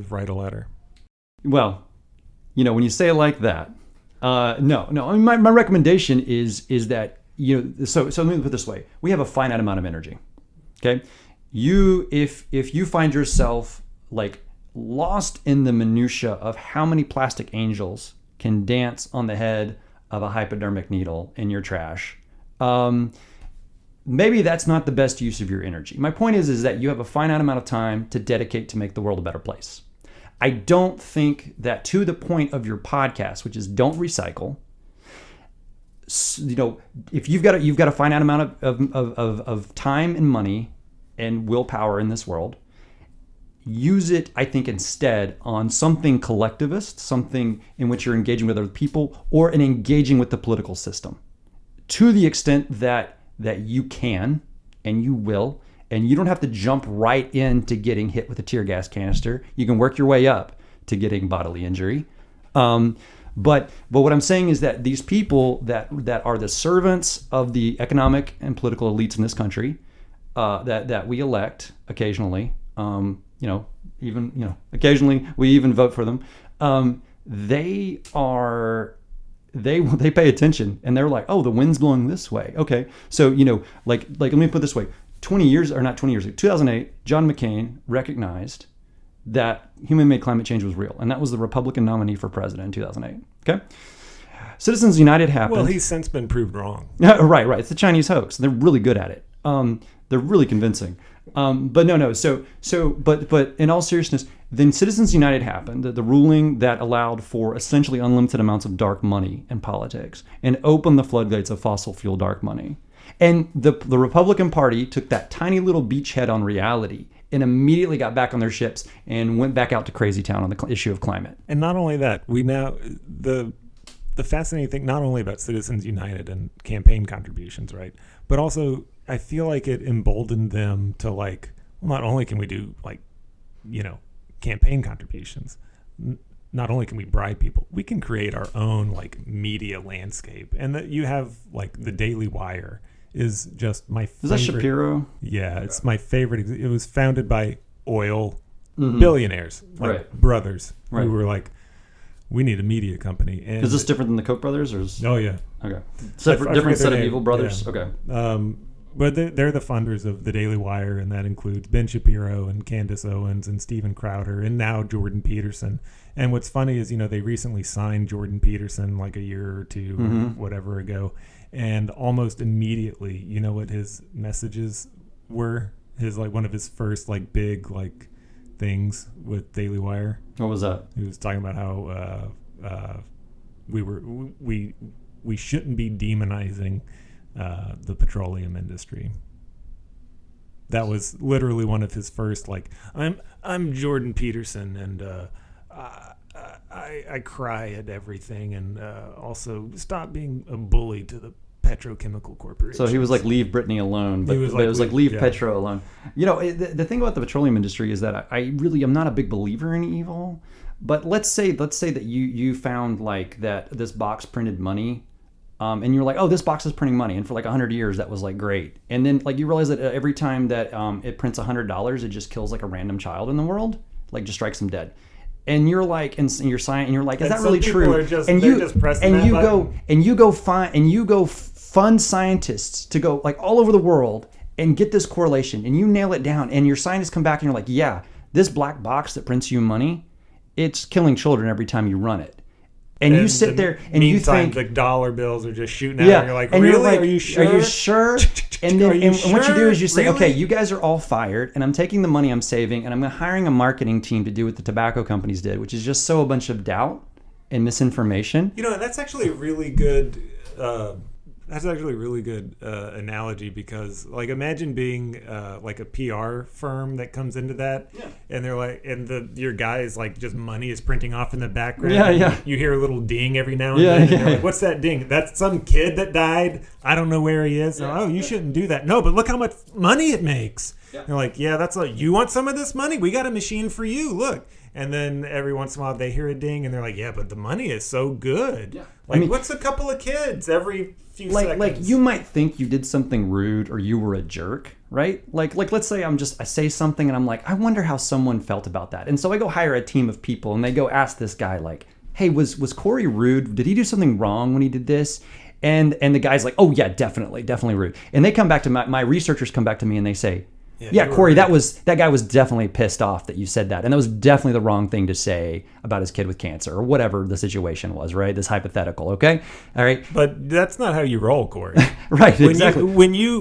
write a letter. Well, when you say it like that, no. I mean, my recommendation is that so let me put it this way: we have a finite amount of energy. Okay, if you find yourself like lost in the minutia of how many plastic angels can dance on the head of a hypodermic needle in your trash, maybe that's not the best use of your energy. My point is that you have a finite amount of time to dedicate to make the world a better place. I don't think that, to the point of your podcast, which is don't recycle, if you've got a finite amount of time and money and willpower in this world, use it, I think, instead on something collectivist, something in which you're engaging with other people or in engaging with the political system to the extent that you can and you will, and you don't have to jump right into getting hit with a tear gas canister. You can work your way up to getting bodily injury. But what I'm saying is that these people that are the servants of the economic and political elites in this country, that we elect occasionally, occasionally we even vote for them. They pay attention and they're like, oh, the wind's blowing this way. Okay, so like let me put it this way: 2008, John McCain recognized that human-made climate change was real, and that was the Republican nominee for president in 2008. Okay, Citizens United happened. Well, he's since been proved wrong. Right. It's the Chinese hoax. They're really good at it. They're really convincing. But no. But in all seriousness, then Citizens United happened, the ruling that allowed for essentially unlimited amounts of dark money in politics and opened the floodgates of fossil fuel dark money. And the Republican Party took that tiny little beachhead on reality and immediately got back on their ships and went back out to crazy town on the issue of climate. And not only that, we now, the fascinating thing, not only about Citizens United and campaign contributions, right, but also I feel like it emboldened them to not only can we do campaign contributions, not only can we bribe people, we can create our own media landscape. And that you have the Daily Wire is just my favorite. Is that Shapiro? Yeah, it's my favorite. It was founded by oil billionaires, brothers, who were we need a media company. And is this different than the Koch brothers? Or oh, yeah. Okay. Different set of evil brothers? Yeah. Okay. But they're the funders of the Daily Wire, and that includes Ben Shapiro and Candace Owens and Steven Crowder and now Jordan Peterson. And what's funny is, they recently signed Jordan Peterson like a year or two or whatever ago. And almost immediately, you know what his messages were? His one of his first big things with Daily Wire. What was that? He was talking about how we shouldn't be demonizing the petroleum industry. That was literally one of his first I'm Jordan Peterson, and I cry at everything, and also stop being a bully to the petrochemical corporations. So he was leave Brittany alone, but it was leave Petro alone. The thing about the petroleum industry is that I really am not a big believer in evil. But let's say that you found that this box printed money, and you're like, oh, this box is printing money, and for 100 years that was great, and then you realize that every time that it prints $100, it just kills a random child in the world, just strikes them dead. And you're and you're science, and you're is that really true? And you go fund scientists to go all over the world and get this correlation, and you nail it down, and your scientists come back and you're yeah, this black box that prints you money, it's killing children every time you run it. And you sit there and you think the dollar bills are just shooting out, and you're and really? You're are you sure? Are you sure? And then what you do is you say, really? okay, you guys are all fired, and I'm taking the money I'm saving, and I'm hiring a marketing team to do what the tobacco companies did, which is just sow a bunch of doubt and misinformation. And that's actually a really good. That's actually a really good analogy, because imagine being a PR firm that comes into that, and they're and your guy is just money is printing off in the background. Yeah. You hear a little ding every now and then. And you're what's that ding? That's some kid that died. I don't know where he is. Yeah. Oh, you shouldn't do that. No, but look how much money it makes. Yeah. They're that's you want some of this money? We got a machine for you. Look. And then every once in a while they hear a ding and they're yeah, but the money is so good. Yeah. What's a couple of kids every few seconds? You might think you did something rude or you were a jerk, right? Let's say I say something and I'm I wonder how someone felt about that. And so I go hire a team of people and they go ask this guy hey, was Corey rude? Did he do something wrong when he did this? And the guy's oh yeah, definitely rude. And they come back to my researchers come back to me and they say, yeah, Corey, that guy was definitely pissed off that you said that. And that was definitely the wrong thing to say about his kid with cancer or whatever the situation was, right? This hypothetical, okay? All right. But that's not how you roll, Corey. Right, exactly.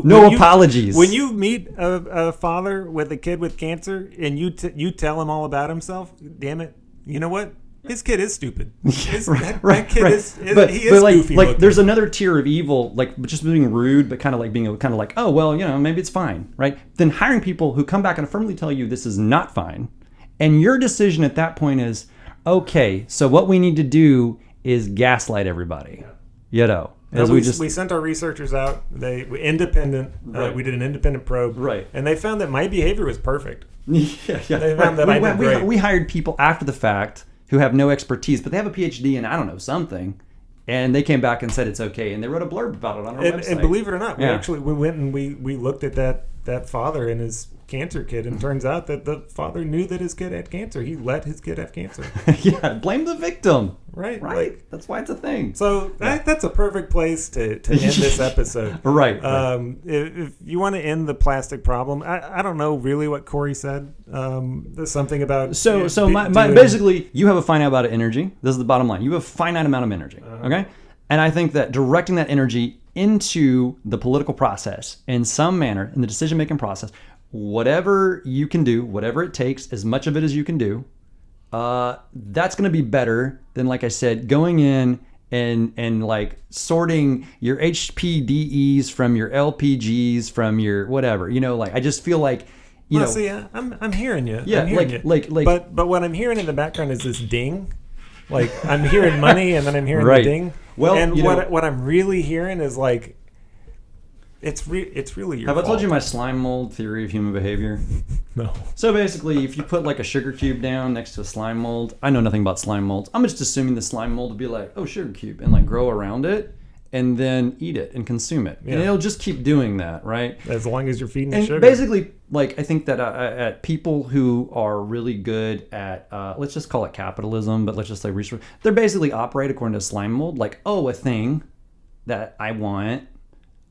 No apologies. When you meet a father with a kid with cancer and you tell him all about himself, damn it, you know what? His kid is stupid. That kid is goofy looking. There's another tier of evil, just being rude, but kind of being oh, well, maybe it's fine, right? Then hiring people who come back and firmly tell you this is not fine. And your decision at that point is, okay, so what we need to do is gaslight everybody. We sent our researchers out. We did an independent probe. Right. And they found that my behavior was perfect. Yeah. They found that I did great. We hired people after the fact who have no expertise, but they have a PhD in, I don't know, something. And they came back and said it's okay. And they wrote a blurb about it on our website. And believe it or not, we went and we looked at that father and his cancer kid, and turns out that the father knew that his kid had cancer. He let his kid have cancer. Yeah, blame the victim. Right. That's why it's a thing. So that's a perfect place to end this episode. Right. If you want to end the plastic problem, I don't know really what Corey said. There's something about basically you have a finite amount of energy. This is the bottom line. You have a finite amount of energy. Okay, and I think that directing that energy into the political process in some manner, in the decision-making process, whatever you can do, whatever it takes, as much of it as you can do, that's going to be better than, like I said, going in and sorting your HPDEs from your LPGs from your whatever. I just feel See, I'm hearing you. Yeah, I'm hearing you. But what I'm hearing in the background is this ding. I'm hearing money and then I'm hearing the ding. Well, and what I'm really hearing is it's really your Have fault. I told you my slime mold theory of human behavior? No. So basically, if you put a sugar cube down next to a slime mold, I know nothing about slime molds. I'm just assuming the slime mold would be oh, sugar cube, and grow around it, and then eat it and consume it. Yeah. And it'll just keep doing that, right? As long as you're feeding it sugar. Basically, I think that at people who are really good at, let's just call it capitalism, but let's just say research, they're basically operate according to slime mold, a thing that I want,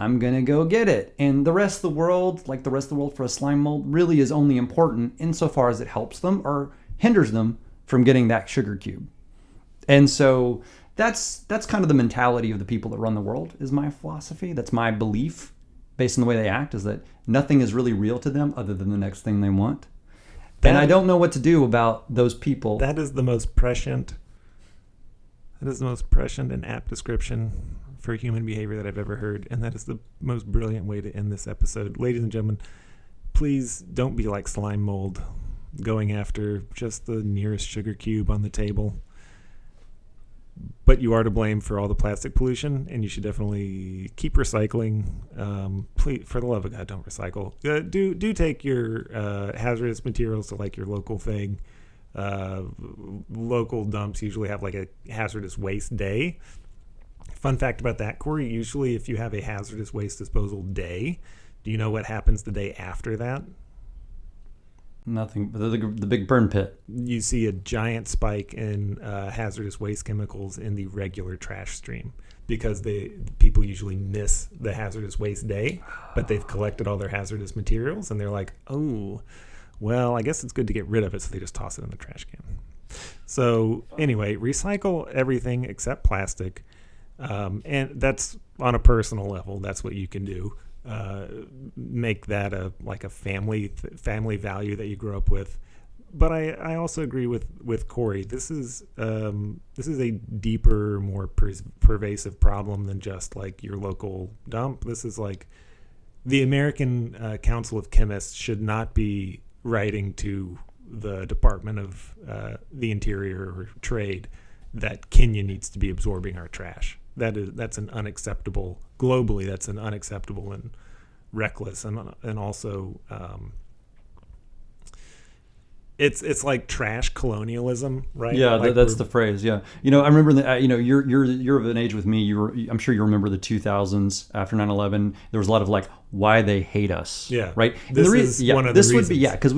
I'm going to go get it. And the rest of the world, like the rest of the world for a slime mold, really is only important insofar as it helps them or hinders them from getting that sugar cube. And so that's kind of the mentality of the people that run the world, is my philosophy. That's my belief based on the way they act, is that nothing is really real to them other than the next thing they want. And I don't know what to do about those people. That is the most prescient and apt description for human behavior that I've ever heard. And that is the most brilliant way to end this episode. Ladies and gentlemen, please don't be like slime mold, going after just the nearest sugar cube on the table. But you are to blame for all the plastic pollution, and you should definitely keep recycling. Please, for the love of God, don't recycle. Do take your hazardous materials to like your local thing. Local dumps usually have like a hazardous waste day. Fun fact about that, Corey, usually if you have a hazardous waste disposal day, do you know what happens the day after that? Nothing but the big burn pit. You see a giant spike in hazardous waste chemicals in the regular trash stream, because people usually miss the hazardous waste day, but they've collected all their hazardous materials, and they're like, oh, well, I guess it's good to get rid of it, so they just toss it in the trash can. So anyway, recycle everything except plastic, and that's on a personal level. That's what you can do. Make that a family value that you grew up with. But I also agree with Corey. This is a deeper, more pervasive problem than just like your local dump. This is like the American Council of Chemists should not be writing to the Department of the Interior or Trade that Kenya needs to be absorbing our trash. That's an unacceptable globally. That's an unacceptable and reckless, and also it's like trash colonialism, right? Yeah, like that's the phrase. Yeah, I remember that. You're of an age with me. I'm sure you remember the 2000s after 9/11. There was a lot of like, why they hate us. Yeah, right. This is one of the reasons. Would be because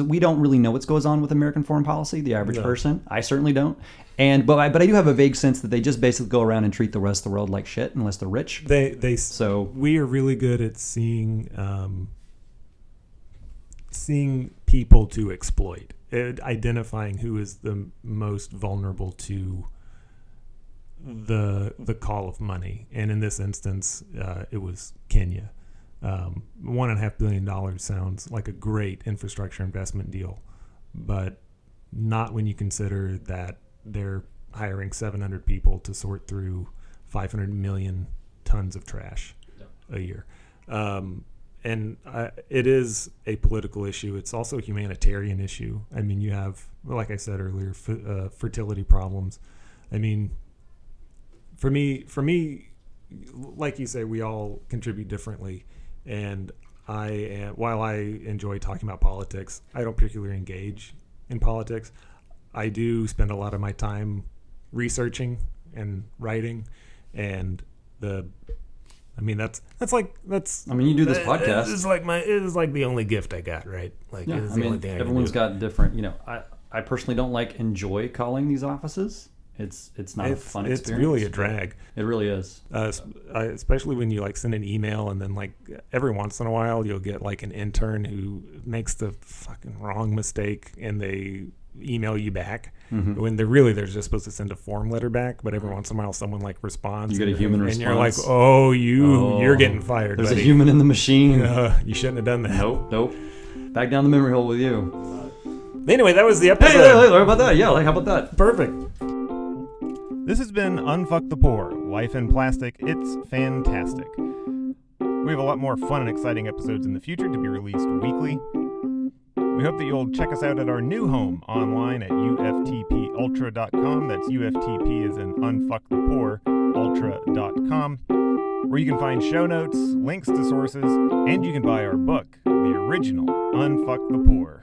we don't really know what goes on with American foreign policy. The average person, I certainly don't. But I do have a vague sense that they just basically go around and treat the rest of the world like shit unless they're rich. So we are really good at seeing people to exploit, identifying who is the most vulnerable to the call of money. And in this instance, it was Kenya. $1.5 billion sounds like a great infrastructure investment deal, but not when you consider that they're hiring 700 people to sort through 500 million tons of trash a year. And it is a political issue. It's also a humanitarian issue. I mean, you have, like I said earlier, fertility problems. I mean, for me, like you say, we all contribute differently. And while I enjoy talking about politics, I don't particularly engage in politics. I do spend a lot of my time researching and writing, and you do this podcast. It is like the only gift I got, right? Like, yeah, it's the only thing everyone's got different. I personally don't enjoy calling these offices. It's not a fun experience. It's really a drag. It really is. Especially when you send an email, and then every once in a while you'll get an intern who makes the fucking wrong mistake, and they email you back when they're just supposed to send a form letter back, but every once in a while someone responds. You get a human response, and you're like, you're getting fired. There's buddy. a human in the machine. You shouldn't have done that. Nope. Back down the memory hole with you. Anyway, that was the episode. Hey, how about that? Yeah, how about that? Perfect. This has been Unfuck the Poor, Life in Plastic. It's fantastic. We have a lot more fun and exciting episodes in the future to be released weekly. We hope that you'll check us out at our new home online at uftpultra.com. That's UFTP as in Unfuck the Poor, ultra.com, where you can find show notes, links to sources, and you can buy our book, the original Unfuck the Poor.